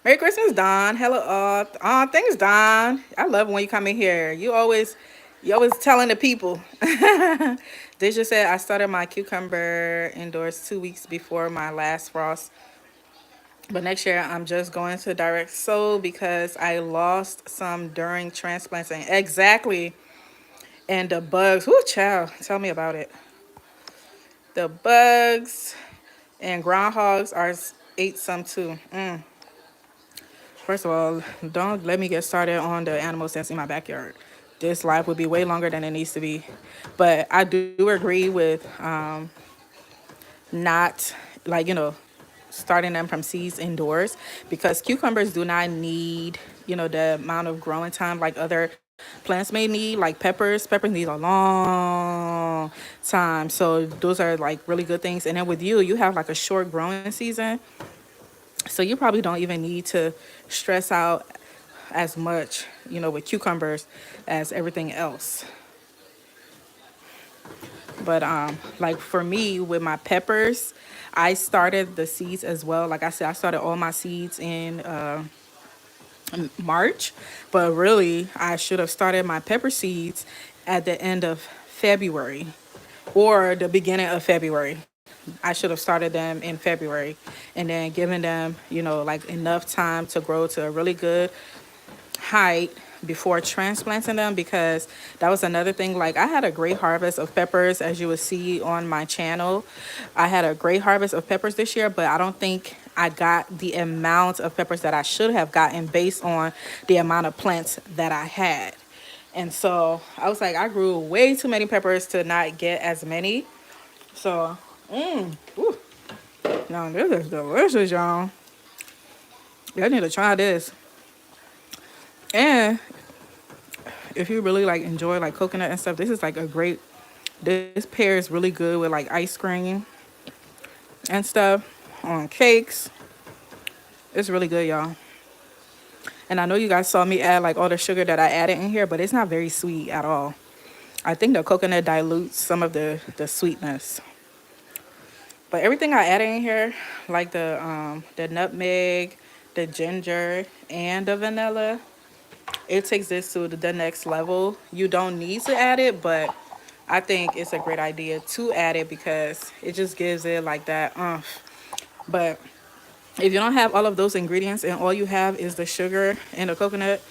Merry Christmas, Don. Hello, thanks, Don. I love when you come in here. You always telling the people. Deja said I started my cucumber indoors 2 weeks before my last frost. But next year I'm just going to direct sow because I lost some during transplanting. Exactly. And the bugs. Whoo, child. Tell me about it. The bugs and groundhogs are ate some too. First of all, don't let me get started on the animals that's in my backyard. This life would be way longer than it needs to be. But I do agree with not, like, starting them from seeds indoors, because cucumbers do not need, the amount of growing time like other plants may need, like peppers. Peppers need a long time. So those are like really good things. And then with you have like a short growing season. So you probably don't even need to stress out as much, with cucumbers as everything else. But like for me with my peppers, I started the seeds as well. Like I said, I started all my seeds in March, but really I should have started my pepper seeds at the end of February or the beginning of February. I should have started them in February and then given them, like enough time to grow to a really good height before transplanting them, because that was another thing. Like I had a great harvest of peppers, as you will see on my channel. I had a great harvest of peppers this year, but I don't think I got the amount of peppers that I should have gotten based on the amount of plants that I had. And so I was like, I grew way too many peppers to not get as many. So, ooh, now this is delicious, y'all. Y'all need to try this. And if you really like enjoy like coconut and stuff, this is like a great. This pairs really good with like ice cream and stuff on cakes. It's really good, y'all. And I know you guys saw me add like all the sugar that I added in here, but it's not very sweet at all. I think the coconut dilutes some of the sweetness. But everything I added in here, like the nutmeg, the ginger, and the vanilla, it takes this to the next level. You don't need to add it, but I think it's a great idea to add it because it just gives it like that But if you don't have all of those ingredients and all you have is the sugar and the coconut,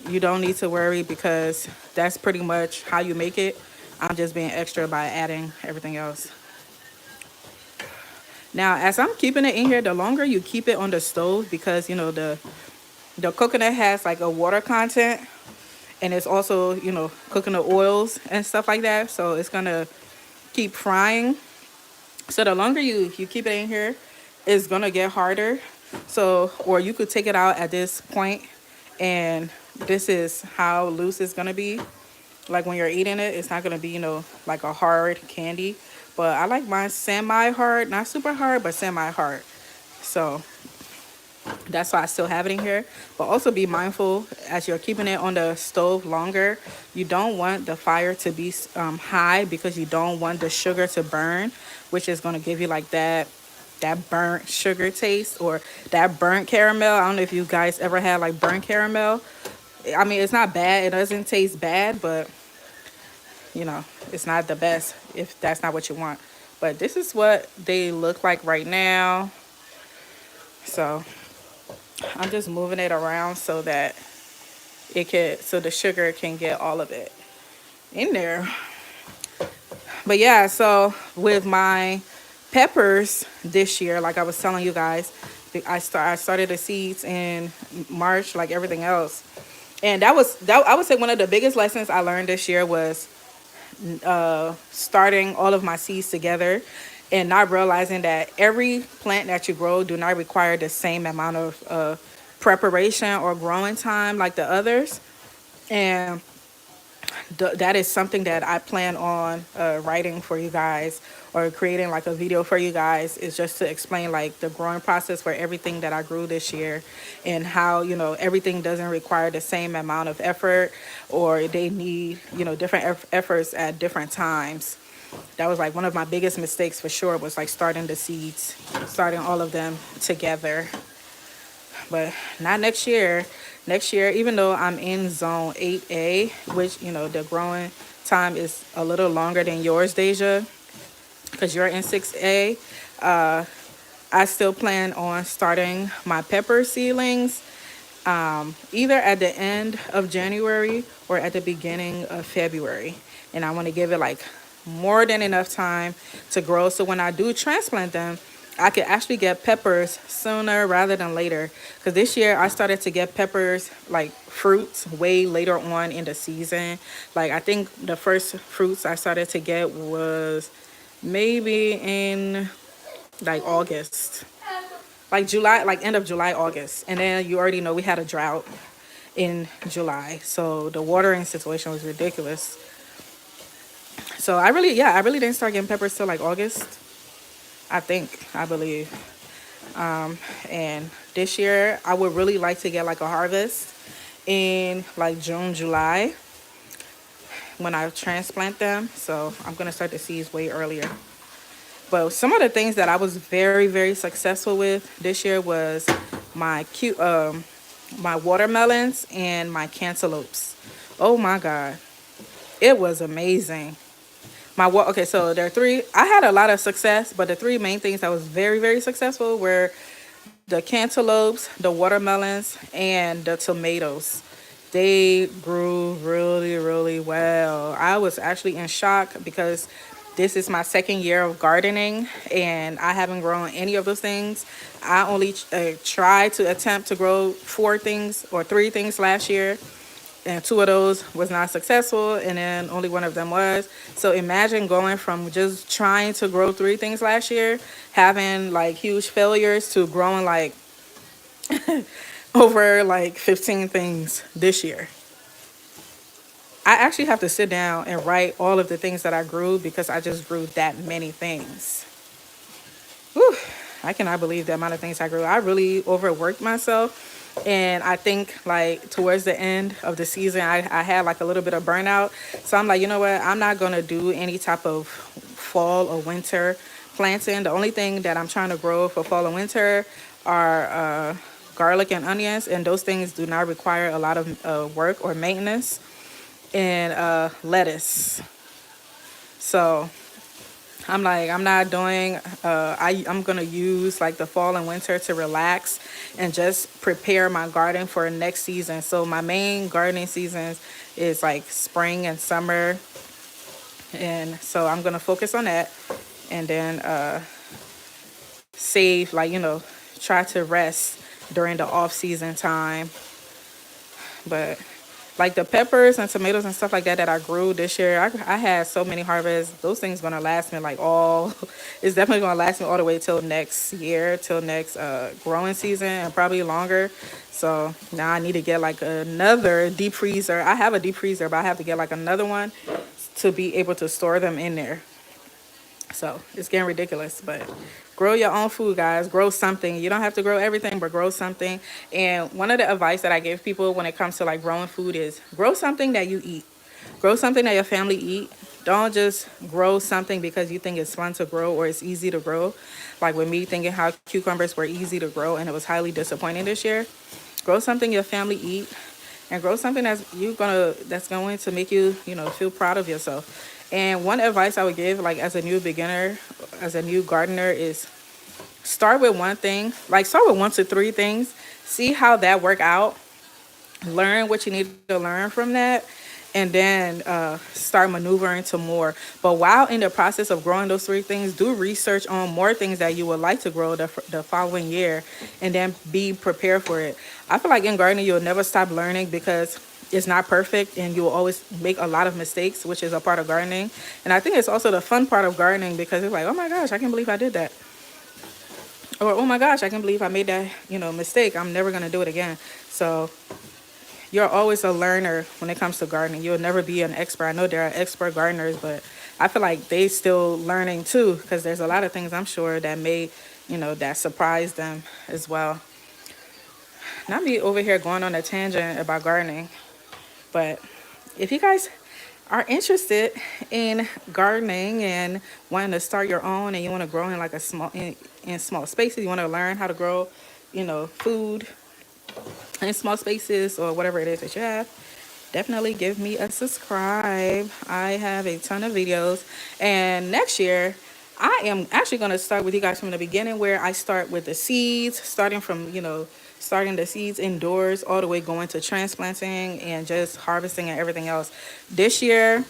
you don't need to worry because that's pretty much how you make it. I'm just being extra by adding everything else. Now, as I'm keeping it in here, the longer you keep it on the stove, because the coconut has like a water content, and it's also coconut oils and stuff like that, so it's gonna keep frying. So the longer you keep it in here, it's gonna get harder. So, or you could take it out at this point, and this is how loose it's gonna be. Like when you're eating it, it's not gonna be like a hard candy. But I like mine semi-hard, not super hard, but semi-hard. So that's why I still have it in here. But also be mindful as you're keeping it on the stove longer. You don't want the fire to be high, because you don't want the sugar to burn, which is going to give you like that burnt sugar taste or that burnt caramel. I don't know if you guys ever had like burnt caramel. I mean, it's not bad. It doesn't taste bad, but it's not the best if that's not what you want. But this is what they look like right now. So I'm just moving it around so that so the sugar can get all of it in there. But yeah, so with my peppers this year, like I was telling you guys, I started the seeds in March, like everything else. And that I would say one of the biggest lessons I learned this year was starting all of my seeds together and not realizing that every plant that you grow do not require the same amount of preparation or growing time like the others. And that is something that I plan on writing for you guys, or creating like a video for you guys, is just to explain like the growing process for everything that I grew this year, and how, everything doesn't require the same amount of effort, or they need, different efforts at different times. That was like one of my biggest mistakes for sure, was like starting the seeds, starting all of them together. But not next year. Next year, even though I'm in zone 8A, which, the growing time is a little longer than yours, Deja, because you're in 6A, I still plan on starting my pepper seedlings either at the end of January or at the beginning of February. And I want to give it like more than enough time to grow, so when I do transplant them, I could actually get peppers sooner rather than later. Because this year I started to get peppers, like fruits, way later on in the season. Like I think the first fruits I started to get was maybe in like August, like July, like end of July, August. And then you already know we had a drought in July. So the watering situation was ridiculous. So I really didn't start getting peppers till like August, I believe. And this year, I would really like to get like a harvest in like June, July when I transplant them. So I'm gonna start the seeds way earlier. But some of the things that I was very, very successful with this year was my my watermelons and my cantaloupes. Oh my God, it was amazing. Okay, so there are three. I had a lot of success, but the three main things that was very, very successful were the cantaloupes, the watermelons, and the tomatoes. They grew really, really well. I was actually in shock because this is my second year of gardening and I haven't grown any of those things. I only tried to attempt to grow four things or three things last year, and two of those was not successful, and then only one of them was. So imagine going from just trying to grow three things last year, having like huge failures, to growing like over like 15 things this year. I actually have to sit down and write all of the things that I grew, because I just grew that many things. Whew, I cannot believe the amount of things I grew. I really overworked myself. And I think like towards the end of the season, I had like a little bit of burnout. So I'm like, you know what? I'm not going to do any type of fall or winter planting. The only thing that I'm trying to grow for fall and winter are garlic and onions. And those things do not require a lot of work or maintenance. And lettuce. So I'm like, I'm not doing, I'm going to use like the fall and winter to relax and just prepare my garden for next season. So my main gardening seasons is like spring and summer. And so I'm going to focus on that, and then save, like, try to rest during the off season time. But like the peppers and tomatoes and stuff like that I grew this year, I had so many harvests. Those things gonna last me like all. It's definitely gonna last me all the way till next year, till next growing season, and probably longer. So now I need to get like another deep freezer. I have a deep freezer, but I have to get like another one to be able to store them in there. So it's getting ridiculous, but grow your own food, guys. Grow something. You don't have to grow everything, but grow something. And one of the advice that I give people when it comes to like growing food is grow something that you eat. Grow something that your family eat. Don't just grow something because you think it's fun to grow or it's easy to grow. Like with me thinking how cucumbers were easy to grow and it was highly disappointing this year. Grow something your family eat, and grow something that's going to make you, feel proud of yourself. And one advice I would give, like as a new beginner, as a new gardener, is start with one thing. Like start with one to three things. See how that work out. Learn what you need to learn from that, and then start maneuvering to more. But while in the process of growing those three things, do research on more things that you would like to grow the following year, and then be prepared for it. I feel like in gardening, you'll never stop learning, because it's not perfect and you will always make a lot of mistakes, which is a part of gardening. And I think it's also the fun part of gardening because it's like, oh my gosh, I can't believe I did that. Or, oh my gosh, I can't believe I made that, mistake. I'm never going to do it again. So you're always a learner when it comes to gardening. You'll never be an expert. I know there are expert gardeners, but I feel like they still learning too because there's a lot of things I'm sure that may, that surprise them as well. Not me over here going on a tangent about gardening, but if you guys are interested in gardening and wanting to start your own and you want to grow in like a in small spaces, you want to learn how to grow, food in small spaces or whatever it is that you have, definitely give me a subscribe. I have a ton of videos. And next year, I am actually going to start with you guys from the beginning where I start with the seeds, starting from, starting the seeds indoors all the way going to transplanting and just harvesting and everything else. This year,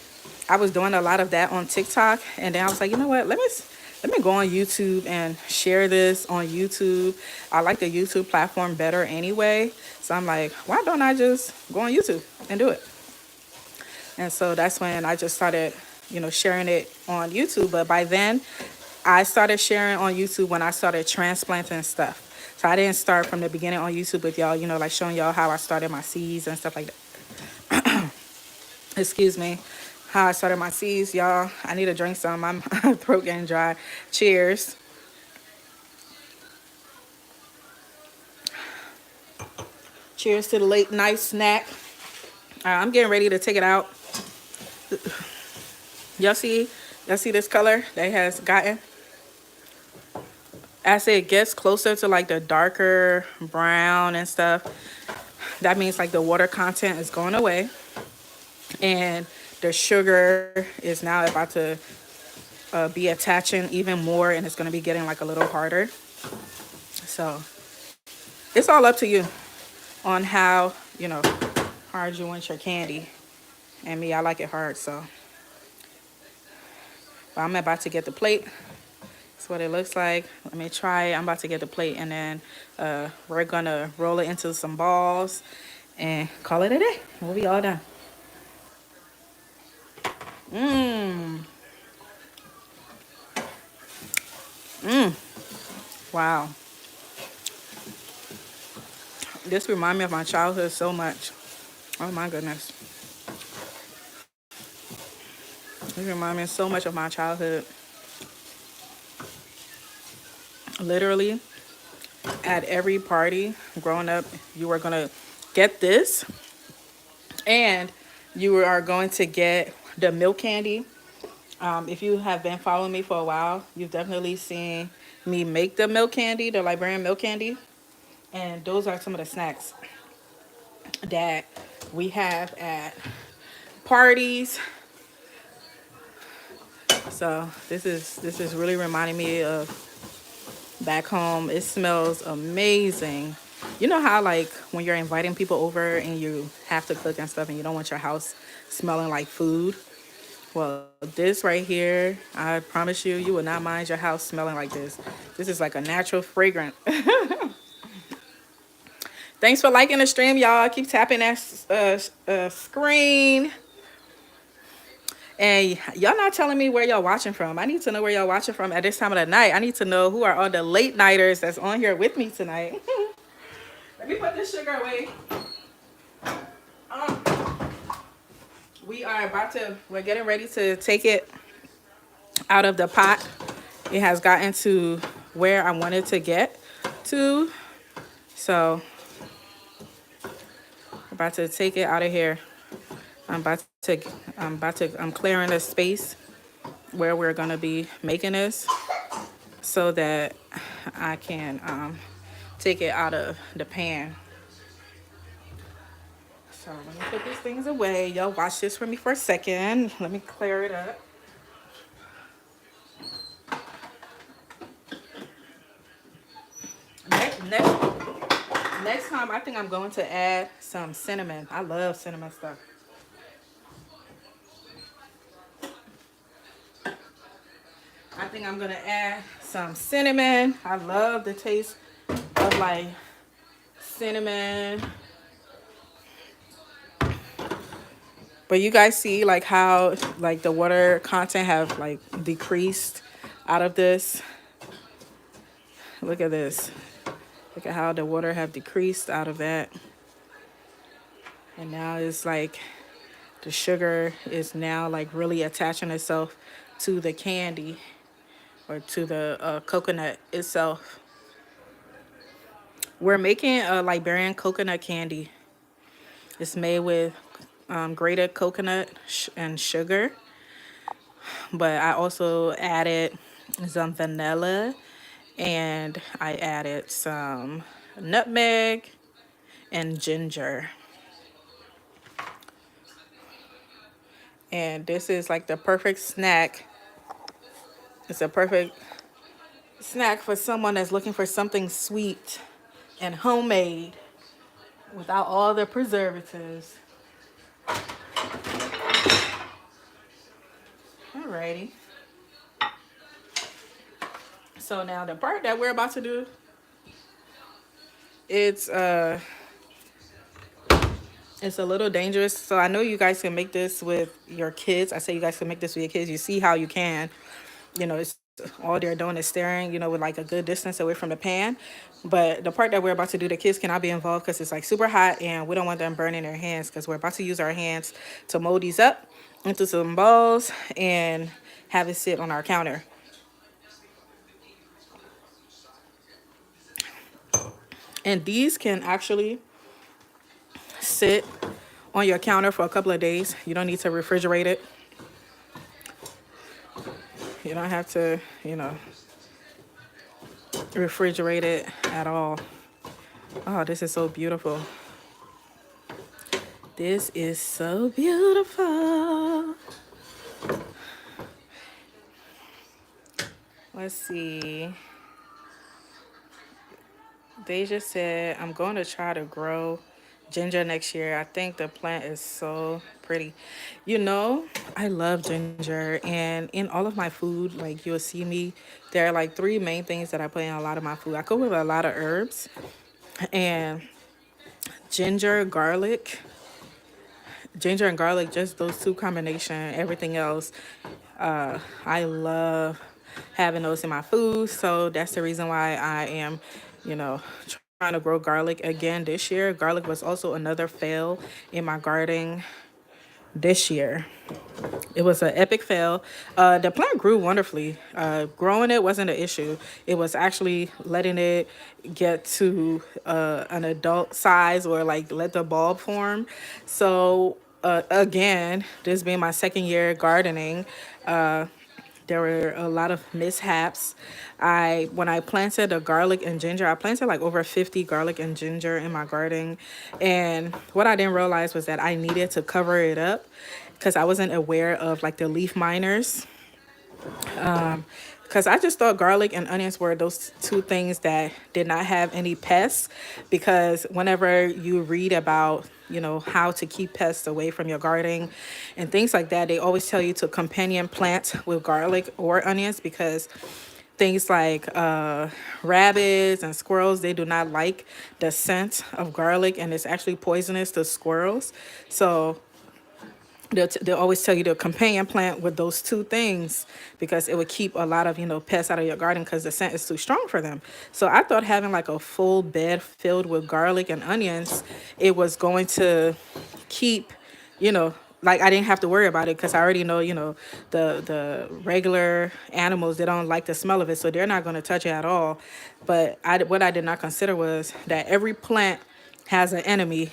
I was doing a lot of that on TikTok. And then I was like, you know what? Let me go on YouTube and share this on YouTube. I like the YouTube platform better anyway. So I'm like, why don't I just go on YouTube and do it? And so that's when I just started, sharing it on YouTube. But by then, I started sharing on YouTube when I started transplanting stuff. So I didn't start from the beginning on YouTube with y'all, like showing y'all how I started my seeds and stuff like that. Excuse me. How I started my seeds, y'all. I need to drink some. My throat getting dry. Cheers. Cheers to the late night snack. I'm getting ready to take it out. Y'all see this color that has gotten? As it gets closer to like the darker brown and stuff, that means like the water content is going away. And the sugar is now about to be attaching even more, and it's going to be getting like a little harder. So it's all up to you on how, hard you want your candy. And me, I like it hard, so. But I'm about to get the plate. That's what it looks like. Let me try it. I'm about to get the plate, and then we're going to roll it into some balls and call it a day. We'll be all done. Mmm. Mmm. Wow. This reminds me of my childhood so much. Oh my goodness. This reminds me so much of my childhood. Literally, at every party growing up, you were going to get this. And you are going to get the milk candy. If you have been following me for a while, you've definitely seen me make the milk candy, the Liberian milk candy. And those are some of the snacks that we have at parties. So this is really reminding me of back home. It smells amazing. You know how like when you're inviting people over and you have to cook and stuff and you don't want your house smelling like food? Well, this right here, I promise you, you will not mind your house smelling like this. This is like a natural fragrance. Thanks for liking the stream, y'all. Keep tapping that screen. And y'all not telling me where y'all watching from. I need to know where y'all watching from at this time of the night. I need to know who are all the late nighters that's on here with me tonight. Let me put this sugar away. We're getting ready to take it out of the pot. It has gotten to where I wanted to get to. So I'm about to take it out of here. I'm clearing the space where we're gonna be making this so that I can take it out of the pan. So let me put these things away. Y'all watch this for me for a second. Let me clear it up. Next time, I think I'm going to add some cinnamon. I love cinnamon stuff. I think I'm going to add some cinnamon. I love the taste of like cinnamon. But you guys see like how like the water content have like decreased out of this. Look at this. Look at how the water have decreased out of that. And now it's like the sugar is now like really attaching itself to the candy or to the coconut itself. We're making a Liberian coconut candy. It's made with grated coconut and sugar, but I also added some vanilla and I added some nutmeg and ginger. And this is like the perfect snack. It's a perfect snack for someone that's looking for something sweet and homemade without all the preservatives. Alrighty. So now the part that we're about to do, it's it's a little dangerous. So I know you guys can make this with your kids. I say you guys can make this with your kids. You see how you can. It's all they're doing is staring, with like a good distance away from the pan. But the part that we're about to do, the kids cannot be involved because it's like super hot and we don't want them burning their hands because we're about to use our hands to mold these up into some balls and have it sit on our counter. And these can actually sit on your counter for a couple of days. You don't need to refrigerate it. You don't have to, refrigerate it at all. Oh, this is so beautiful. This is so beautiful. Let's see. They just said, I'm going to try to grow ginger next year. I think the plant is so pretty. I love ginger. And in all of my food, like you'll see me, there are like three main things that I put in a lot of my food. I cook with a lot of herbs. And ginger, garlic, just those two combination. Everything else, I love having those in my food. So that's the reason why I am, you know, trying to grow garlic again this year. Garlic was also another fail in my garden this year. It was an epic fail. The plant grew wonderfully. Growing it wasn't an issue. It was actually letting it get to an adult size or like let the bulb form. So again, this being my second year gardening, there were a lot of mishaps. When I planted the garlic and ginger, I planted like over 50 garlic and ginger in my garden. And what I didn't realize was that I needed to cover it up because I wasn't aware of like the leaf miners. Because I just thought garlic and onions were those two things that did not have any pests. Because whenever you read about, how to keep pests away from your garden and things like that, they always tell you to companion plant with garlic or onions because things like rabbits and squirrels, they do not like the scent of garlic and it's actually poisonous to squirrels. So they'll always tell you to companion plant with those two things because it would keep a lot of pests out of your garden because the scent is too strong for them. So I thought having like a full bed filled with garlic and onions, it was going to keep, like I didn't have to worry about it because I already know, the regular animals, they don't like the smell of it, so they're not going to touch it at all. But what I did not consider was that every plant has an enemy.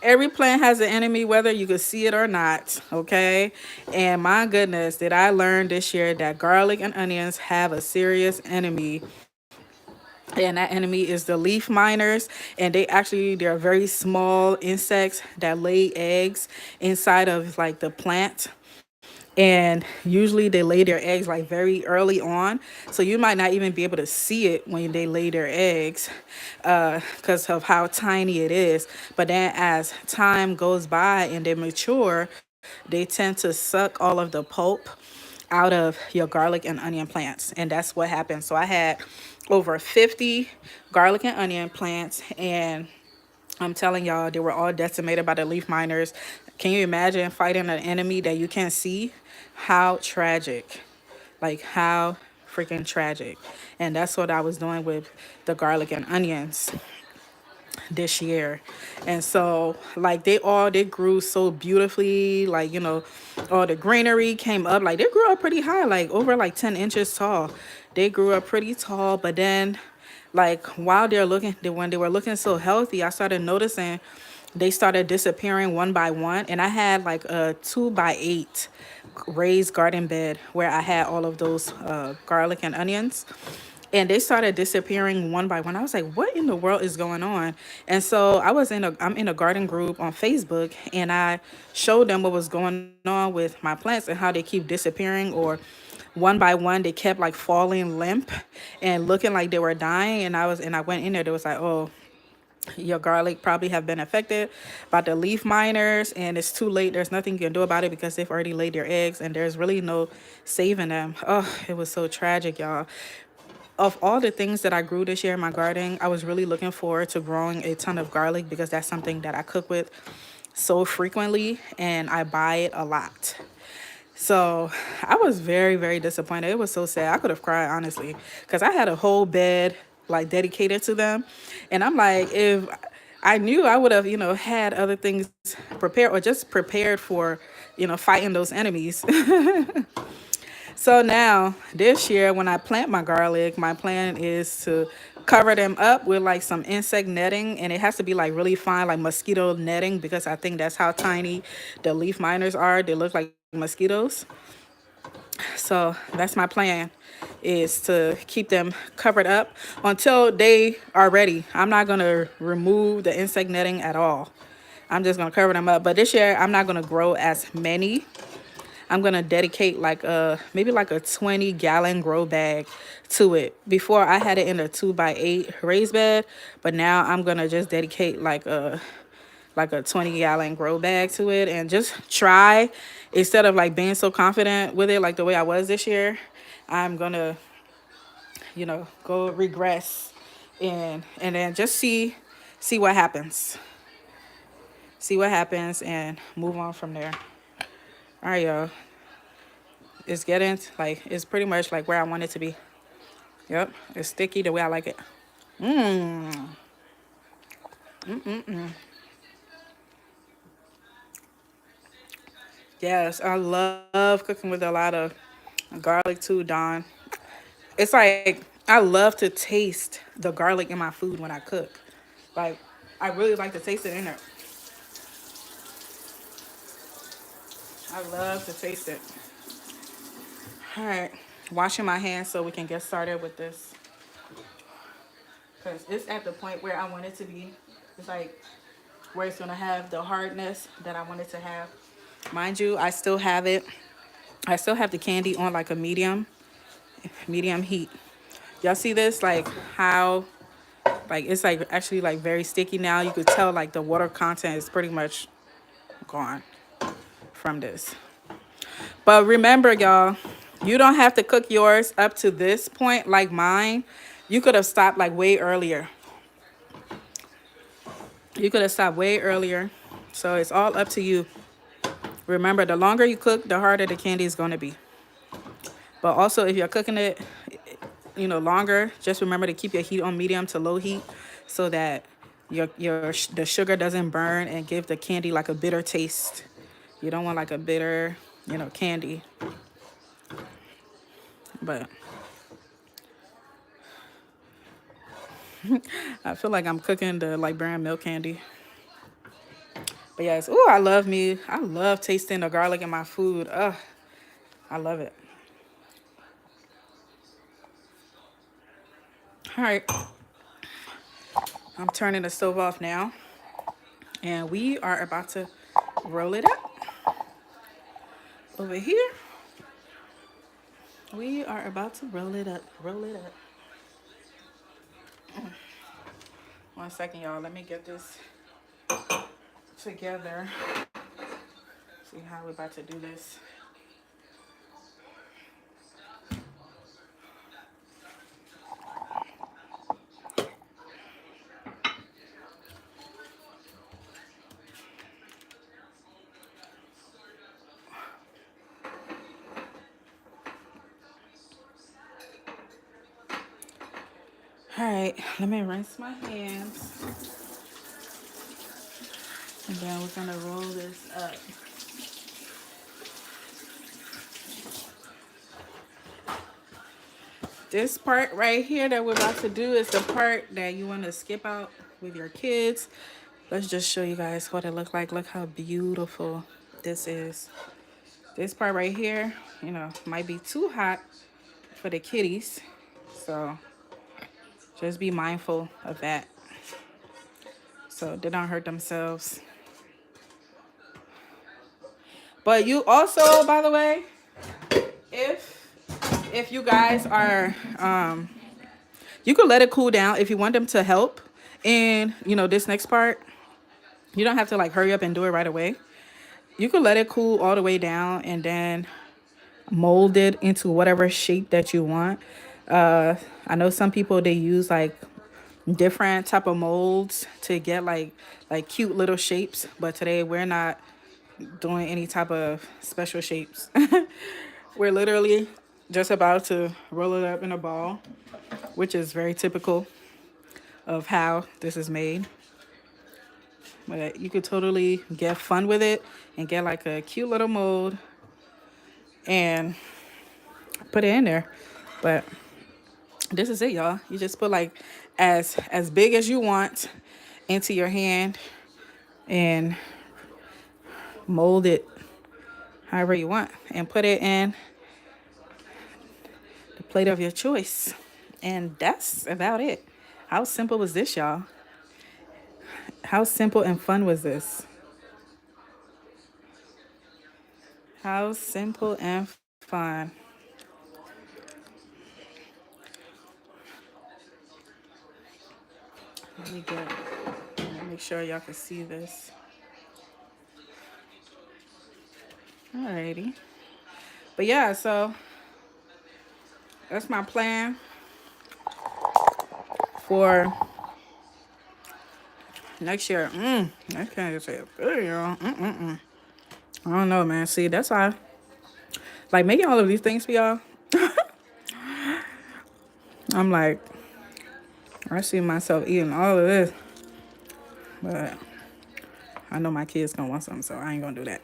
Every plant has an enemy, whether you can see it or not, okay? And my goodness, did I learn this year that garlic and onions have a serious enemy. And that enemy is the leaf miners. And they're very small insects that lay eggs inside of like the plant. And usually they lay their eggs like very early on, so you might not even be able to see it when they lay their eggs because of how tiny it is. But then as time goes by and they mature, they tend to suck all of the pulp out of your garlic and onion plants, and that's what happened. So I had over 50 garlic and onion plants, and I'm telling y'all, they were all decimated by the leaf miners. Can you imagine fighting an enemy that you can't see? How tragic. Like, how freaking tragic. And that's what I was doing with the garlic and onions this year. And so like they grew so beautifully, like, you know, all the greenery came up, like they grew up pretty high, like over like 10 inches tall. They grew up pretty tall, but then like while when they were looking so healthy, I started noticing they started disappearing one by one. And I had like a 2 by 8 raised garden bed where I had all of those garlic and onions, and they started disappearing one by one. I was like, what in the world is going on? And so I'm in a garden group on Facebook, and I showed them what was going on with my plants and how they keep disappearing, or one by one they kept like falling limp and looking like they were dying. And I went in there, they was like, oh, your garlic probably have been affected by the leaf miners, and it's too late. There's nothing you can do about it because they've already laid their eggs, and there's really no saving them. Oh, it was so tragic, y'all. Of all the things that I grew this year in my garden, I was really looking forward to growing a ton of garlic because that's something that I cook with so frequently and I buy it a lot. So I was very, very disappointed. It was so sad. I could have cried, honestly, because I had a whole bed like dedicated to them. And I'm like, if I knew, I would have, you know, had other things prepared, or just prepared for, you know, fighting those enemies. So now this year when I plant my garlic, my plan is to cover them up with like some insect netting, and it has to be like really fine, like mosquito netting, because I think that's how tiny the leaf miners are. They look like mosquitoes. So that's my plan, is to keep them covered up until they are ready. I'm not going to remove the insect netting at all. I'm just going to cover them up. But this year I'm not going to grow as many. I'm gonna dedicate like maybe like a 20-gallon grow bag to it. Before I had it in a 2 by 8 raised bed, but now I'm gonna just dedicate like a 20-gallon grow bag to it, and just try, instead of like being so confident with it like the way I was this year, I'm gonna, you know, go regress and then just see what happens. See what happens and move on from there. All right, y'all. It's getting like, it's pretty much like where I want it to be. Yep, it's sticky the way I like it. Mmm. Yes, I love cooking with a lot of garlic too, Dawn. It's like I love to taste the garlic in my food when I cook. Like, I really like to taste it in there. I love to taste it. All right, washing my hands so we can get started with this, because it's at the point where I want it to be. It's like where it's gonna have the hardness that I want it to have. Mind you, I still have it. I still have the candy on like a medium heat. Y'all see this? Like how, like it's like actually like very sticky now. You could tell like the water content is pretty much gone from this. But remember, y'all, you don't have to cook yours up to this point like mine. You could have stopped like way earlier. You could have stopped way earlier. So it's all up to you. Remember, the longer you cook, the harder the candy is going to be. But also, if you're cooking it, you know, longer, just remember to keep your heat on medium to low heat, so that the sugar doesn't burn and give the candy like a bitter taste. You don't want like a bitter, you know, candy. But I feel like I'm cooking the Liberian milk candy. But yes, oh, I love tasting the garlic in my food. Ugh, I love it. All right, I'm turning the stove off now, and we are about to roll it up over here. We are about to roll it up, roll it up. 1 second, y'all. Let me get this together. See how we're about to do this. All right, let me rinse my hands. And then we're gonna roll this up. This part right here that we're about to do is the part that you want to skip out with your kids. Let's just show you guys what it looked like. Look how beautiful this is. This part right here, you know, might be too hot for the kitties. So just be mindful of that. So they don't hurt themselves. But you also, by the way, if you guys are you could let it cool down if you want them to help in, you know, this next part. You don't have to like hurry up and do it right away. You could let it cool all the way down and then mold it into whatever shape that you want. I know some people, they use like different type of molds to get like cute little shapes, but today we're not doing any type of special shapes. We're literally just about to roll it up in a ball, which is very typical of how this is made. But you could totally get fun with it and get like a cute little mold and put it in there. But this is it, y'all. You just put like as big as you want into your hand and mold it however you want and put it in the plate of your choice. And that's about it. How simple was this, y'all? How simple and fun was this? How simple and fun. Let me make sure y'all can see this. Alrighty. But yeah, so that's my plan for next year. I can't say it good, y'all. I don't know, man. See, that's why, like, making all of these things for y'all, I'm like, I see myself eating all of this, but I know my kids gonna want something, so I ain't gonna do that.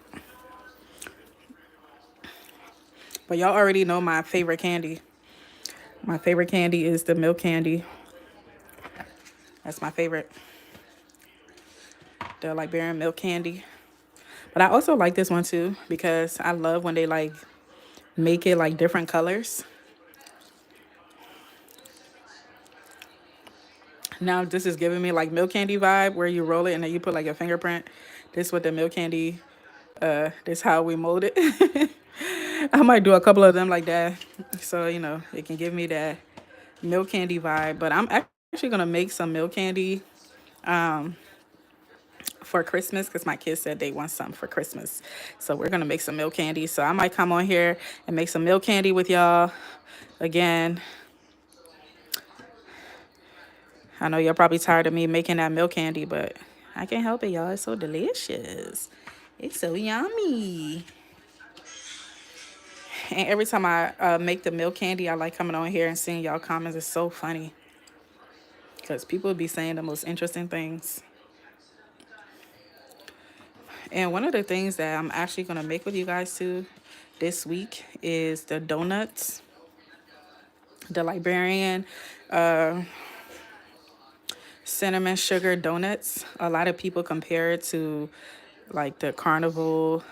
But y'all already know my favorite candy. My favorite candy is the milk candy. That's my favorite. The Liberian milk candy. But I also like this one too because I love when they like make it like different colors. Now this is giving me like milk candy vibe where you roll it and then you put like a fingerprint. This with the milk candy. This how we mold it. I might do a couple of them like that. So, you know, it can give me that milk candy vibe. But I'm actually gonna make some milk candy for Christmas because my kids said they want something for Christmas. So we're gonna make some milk candy. So I might come on here and make some milk candy with y'all again. I know you're probably tired of me making that milk candy, but I can't help it, y'all. It's so delicious. It's so yummy. And every time I make the milk candy, I like coming on here and seeing y'all comments. It's so funny because people be saying the most interesting things. And one of the things that I'm actually going to make with you guys too this week is the donuts. The Liberian cinnamon sugar donuts. A lot of people compare it to like the carnival.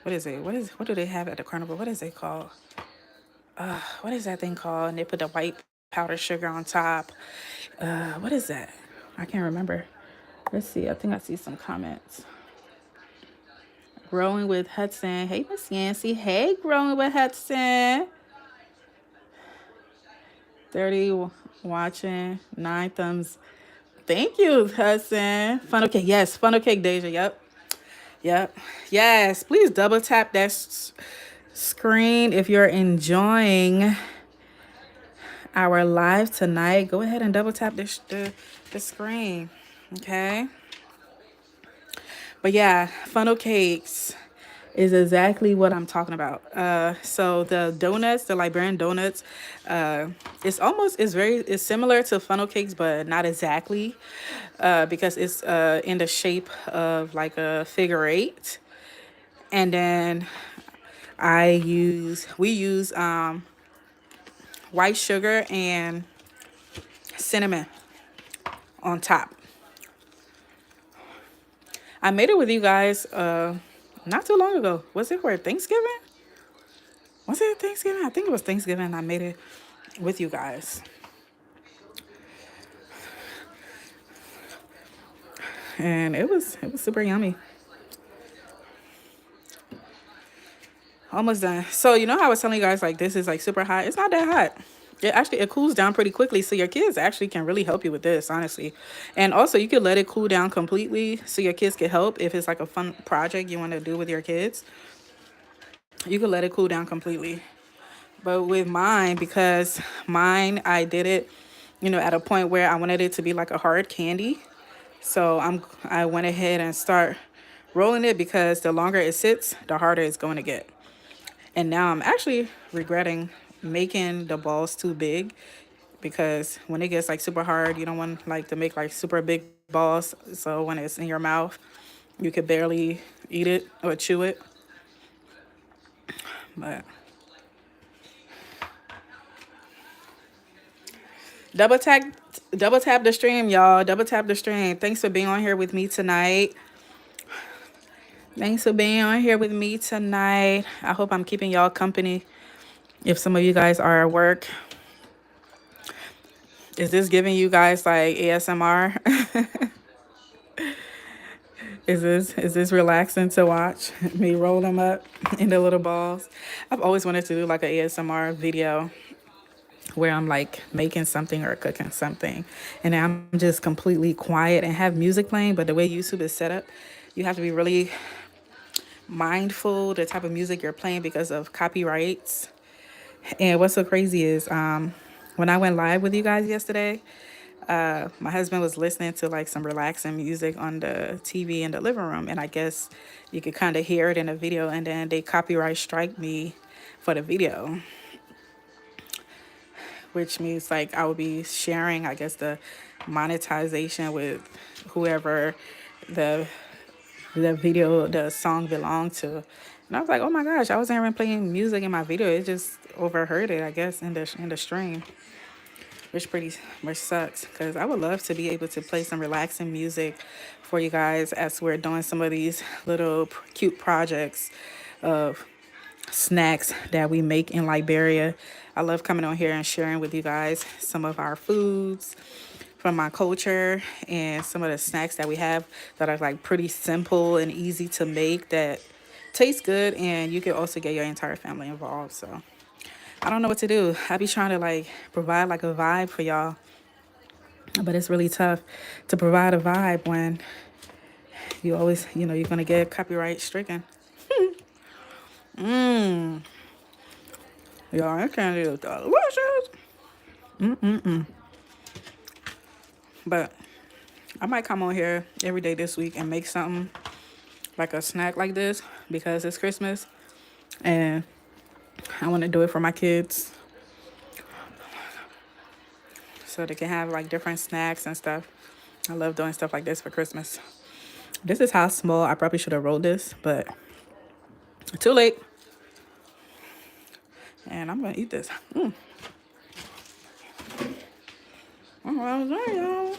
What is it? What do they have at the carnival? What is it called? What is that thing called? And they put the white powdered sugar on top. What is that? I can't remember. Let's see. I think I see some comments. Growing with Hudson. Hey, Miss Yancy. Hey, Growing with Hudson. 30 watching. 9 thumbs. Thank you, Hudson. Funnel cake. Yes, funnel cake, Deja. Yep. Yes. Please double tap that screen if you're enjoying our live tonight. Go ahead and double tap the screen. Okay. But yeah, funnel cakes is exactly what I'm talking about. So the donuts, the Liberian donuts, it's similar to funnel cakes, but not exactly, because it's in the shape of like a figure eight. And then we use white sugar and cinnamon on top. I made it with you guys not too long ago. Was it for Thanksgiving? Was it Thanksgiving? I think it was Thanksgiving. I made it with you guys. And it was super yummy. Almost done. So you know how I was telling you guys like this is like super hot? It's not that hot. It cools down pretty quickly, so your kids actually can really help you with this, honestly. And also you could let it cool down completely so your kids can help if it's like a fun project you want to do with your kids. You could let it cool down completely. But with mine, because mine I did it, at a point where I wanted it to be like a hard candy. So I went ahead and start rolling it because the longer it sits, the harder it's going to get. And now I'm actually regretting making the balls too big, because when it gets like super hard, you don't want like to make like super big balls. So when it's in your mouth, you could barely eat it or chew it. But double tap double tap the stream, y'all. Double tap the stream. Thanks for being on here with me tonight. Thanks for being on here with me tonight. I hope I'm keeping y'all company. If some of you guys are at work, is this giving you guys like ASMR? Is this relaxing to watch me roll them up into little balls? I've always wanted to do like an ASMR video where I'm like making something or cooking something, and I'm just completely quiet and have music playing. But the way YouTube is set up, you have to be really mindful the type of music you're playing because of copyrights. And what's so crazy is when I went live with you guys yesterday, my husband was listening to like some relaxing music on the TV in the living room, and I guess you could kind of hear it in the video, and then they copyright strike me for the video, which means like I would be sharing, I guess, the monetization with whoever the the song belonged to. And I was like, oh my gosh, I wasn't even playing music in my video. It just overheard it, I guess, in the stream, which sucks, because I would love to be able to play some relaxing music for you guys as we're doing some of these little cute projects of snacks that we make in Liberia. I love coming on here and sharing with you guys some of our foods from my culture and some of the snacks that we have that are like pretty simple and easy to make that taste good, and you can also get your entire family involved. So I don't know what to do. I be trying to like provide like a vibe for y'all, but it's really tough to provide a vibe when you always, you're gonna get copyright stricken. Y'all, that candy is delicious. But I might come on here every day this week and make something like a snack like this because it's Christmas and I want to do it for my kids so they can have like different snacks and stuff. I love doing stuff like this for Christmas. This is how small I probably should have rolled this, but too late. And I'm gonna eat this. Well, there, y'all.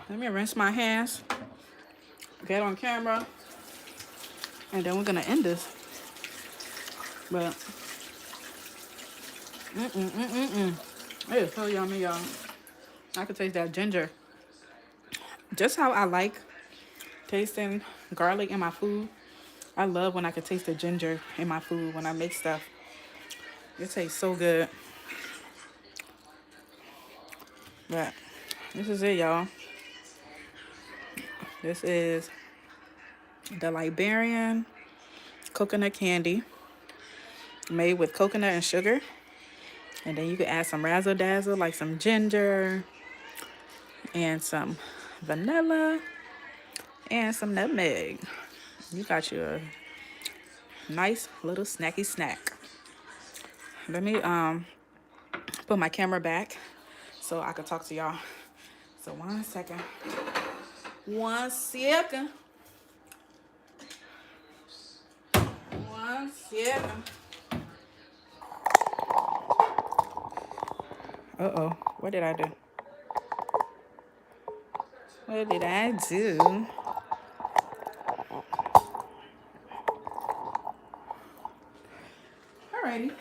Let me rinse my hands, get on camera, and then we're gonna end this. But it is so yummy, y'all. I could taste that ginger. Just how I like tasting garlic in my food. I love when I can taste the ginger in my food when I make stuff. It tastes so good. But this is it, y'all. This is the Liberian coconut candy made with coconut and sugar. And then you can add some razzle dazzle, like some ginger and some vanilla and some nutmeg. You got your Nice little snacky snack. Let me put my camera back so I can talk to y'all. So 1 second. 1 second. 1 second. Uh-oh. What did I do? What did I do? Alrighty.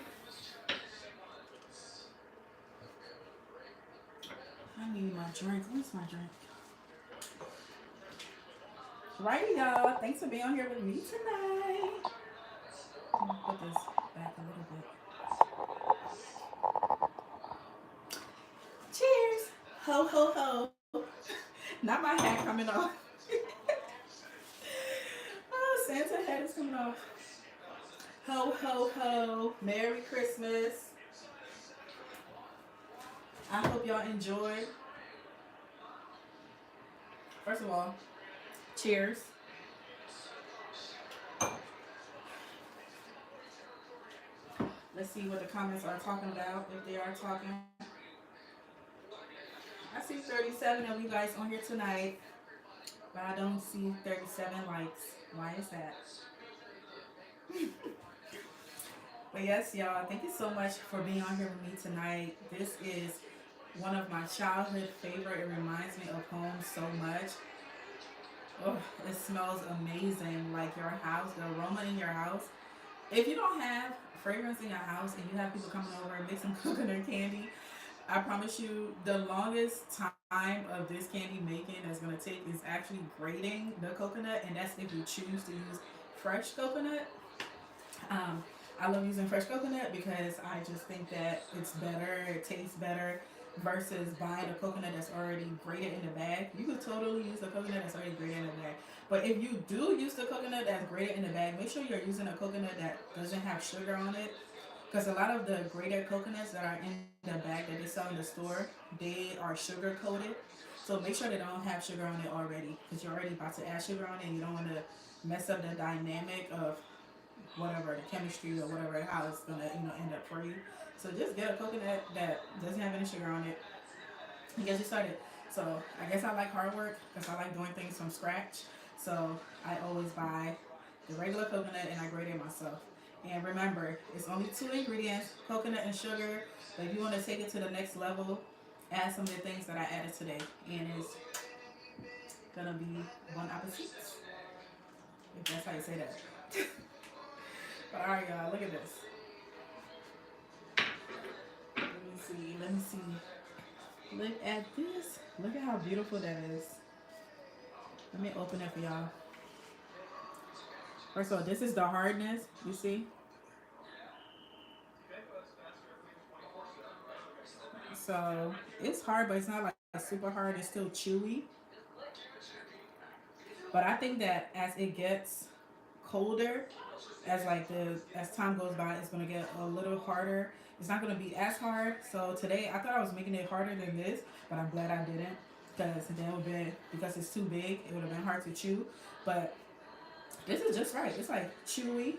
I need my drink. Where's my drink? Righty, y'all. Thanks for being on here with me tonight. I'm gonna put this back a little bit. Cheers. Ho, ho, ho. Not my hat coming off. Oh, Santa hat is coming off. Ho, ho, ho. Merry Christmas. I hope y'all enjoyed. First of all, cheers. Let's see what the comments are talking about, if they are talking. I see 37 of you guys on here tonight, but I don't see 37 likes. Why is that? But yes, y'all, thank you so much for being on here with me tonight. This is one of my childhood favorite. It reminds me of home so much. Oh, it smells amazing. Like your house, the aroma in your house. If you don't have fragrance in your house and you have people coming over and make some coconut candy, I promise you the longest time of this candy making that's going to take is actually grating the coconut, and that's if you choose to use fresh coconut. Um, I love using fresh coconut because I just think that it's better, it tastes better versus buying a coconut that's already grated in the bag. You could totally use the coconut that's already grated in the bag. But if you do use the coconut that's grated in the bag, make sure you're using a coconut that doesn't have sugar on it. Because a lot of the grated coconuts that are in the bag that they sell in the store, they are sugar coated. So make sure they don't have sugar on it already, because you're already about to add sugar on it and you don't want to mess up the dynamic of whatever the chemistry or whatever how it's gonna end up for you. So just get a coconut that doesn't have any sugar on it and get you started. So I guess I like hard work because I like doing things from scratch. So I always buy the regular coconut and I grate it myself. And remember, it's only 2 ingredients, coconut and sugar. But if you want to take it to the next level, add some of the things that I added today. And it's gonna be bon appetit. If that's how you say that. But alright y'all, look at this. Let me see, let me see. Look at this. Look at how beautiful that is. Let me open it for y'all. First of all, this is the hardness, you see? So it's hard, but it's not like super hard. It's still chewy. But I think that as it gets colder, as time goes by, it's gonna get a little harder. It's not gonna be as hard. So today I thought I was making it harder than this, but I'm glad I didn't because then it would be because it's too big. It would have been hard to chew. But this is just right. It's like chewy,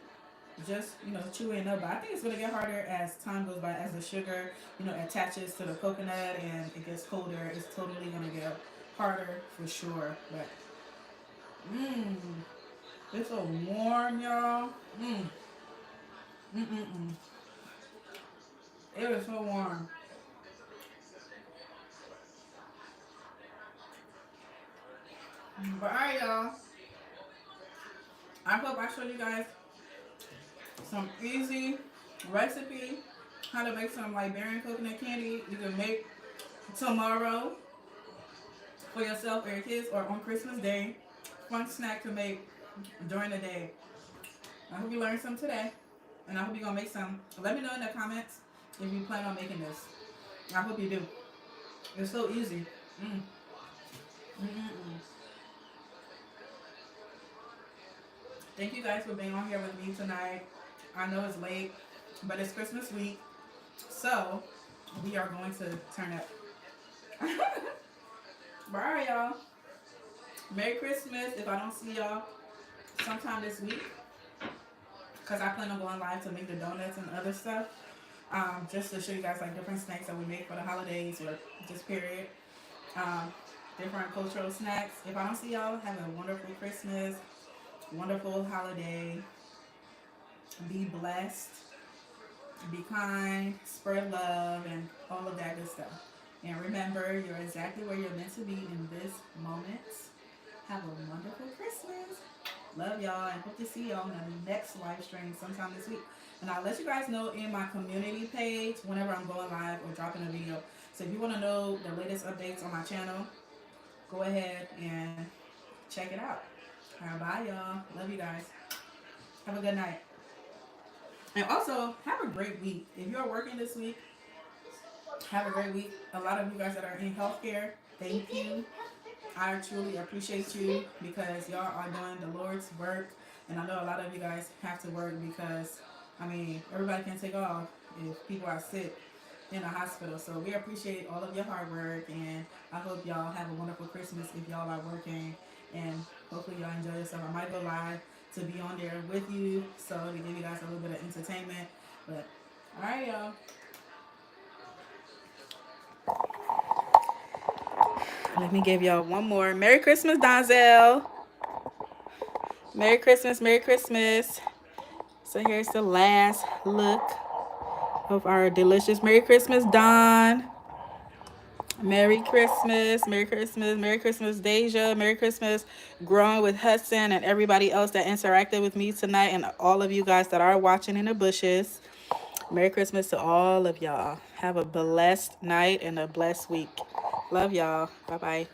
just chewy enough. But I think it's gonna get harder as time goes by, as the sugar attaches to the coconut and it gets colder. It's totally gonna get harder for sure. But mmm, it's so warm, y'all. Mmm, mm mm mm. It is so warm. But alright, y'all. I hope I showed you guys some easy recipe how to make some Liberian coconut candy. You can make tomorrow for yourself or your kids, or on Christmas Day. Fun snack to make during the day. I hope you learned some today, and I hope you're gonna make some. Let me know in the comments if you plan on making this. I hope you do. It's so easy. Mm. Mm-mm-mm. Thank you guys for being on here with me tonight. I know it's late, but it's Christmas week, so we are going to turn up. Bye, y'all. Merry Christmas. If I don't see y'all sometime this week, because I plan on going live to make the donuts and other stuff. Just to show you guys like different snacks that we make for the holidays or just period. Um, Different cultural snacks. If I don't see y'all, have a wonderful Christmas, wonderful holiday. Be blessed, be kind, spread love, and all of that good stuff. And remember, you're exactly where you're meant to be in this moment. Have a wonderful Christmas. Love y'all and hope to see y'all on the next live stream sometime this week. And I'll let you guys know in my community page whenever I'm going live or dropping a video. So if you want to know the latest updates on my channel, go ahead and check it out. All right, bye y'all. Love you guys. Have a good night. And also, have a great week. If you're working this week, have a great week. A lot of you guys that are in healthcare, thank you. I truly appreciate you because y'all are doing the Lord's work. And I know a lot of you guys have to work because, I mean, everybody can take off if people are sick in a hospital. So we appreciate all of your hard work. And I hope y'all have a wonderful Christmas if y'all are working. And hopefully y'all enjoy yourself. I might go live to be on there with you. So to give you guys a little bit of entertainment. But, all right, y'all. Let me give y'all one more. Merry Christmas, Donzel. Merry Christmas, Merry Christmas. So here's the last look of our delicious Merry Christmas, Don. Merry Christmas, Merry Christmas, Merry Christmas, Deja. Merry Christmas, Growing with Hudson, and everybody else that interacted with me tonight, and all of you guys that are watching in the bushes. Merry Christmas to all of y'all. Have a blessed night and a blessed week. Love y'all. Bye-bye.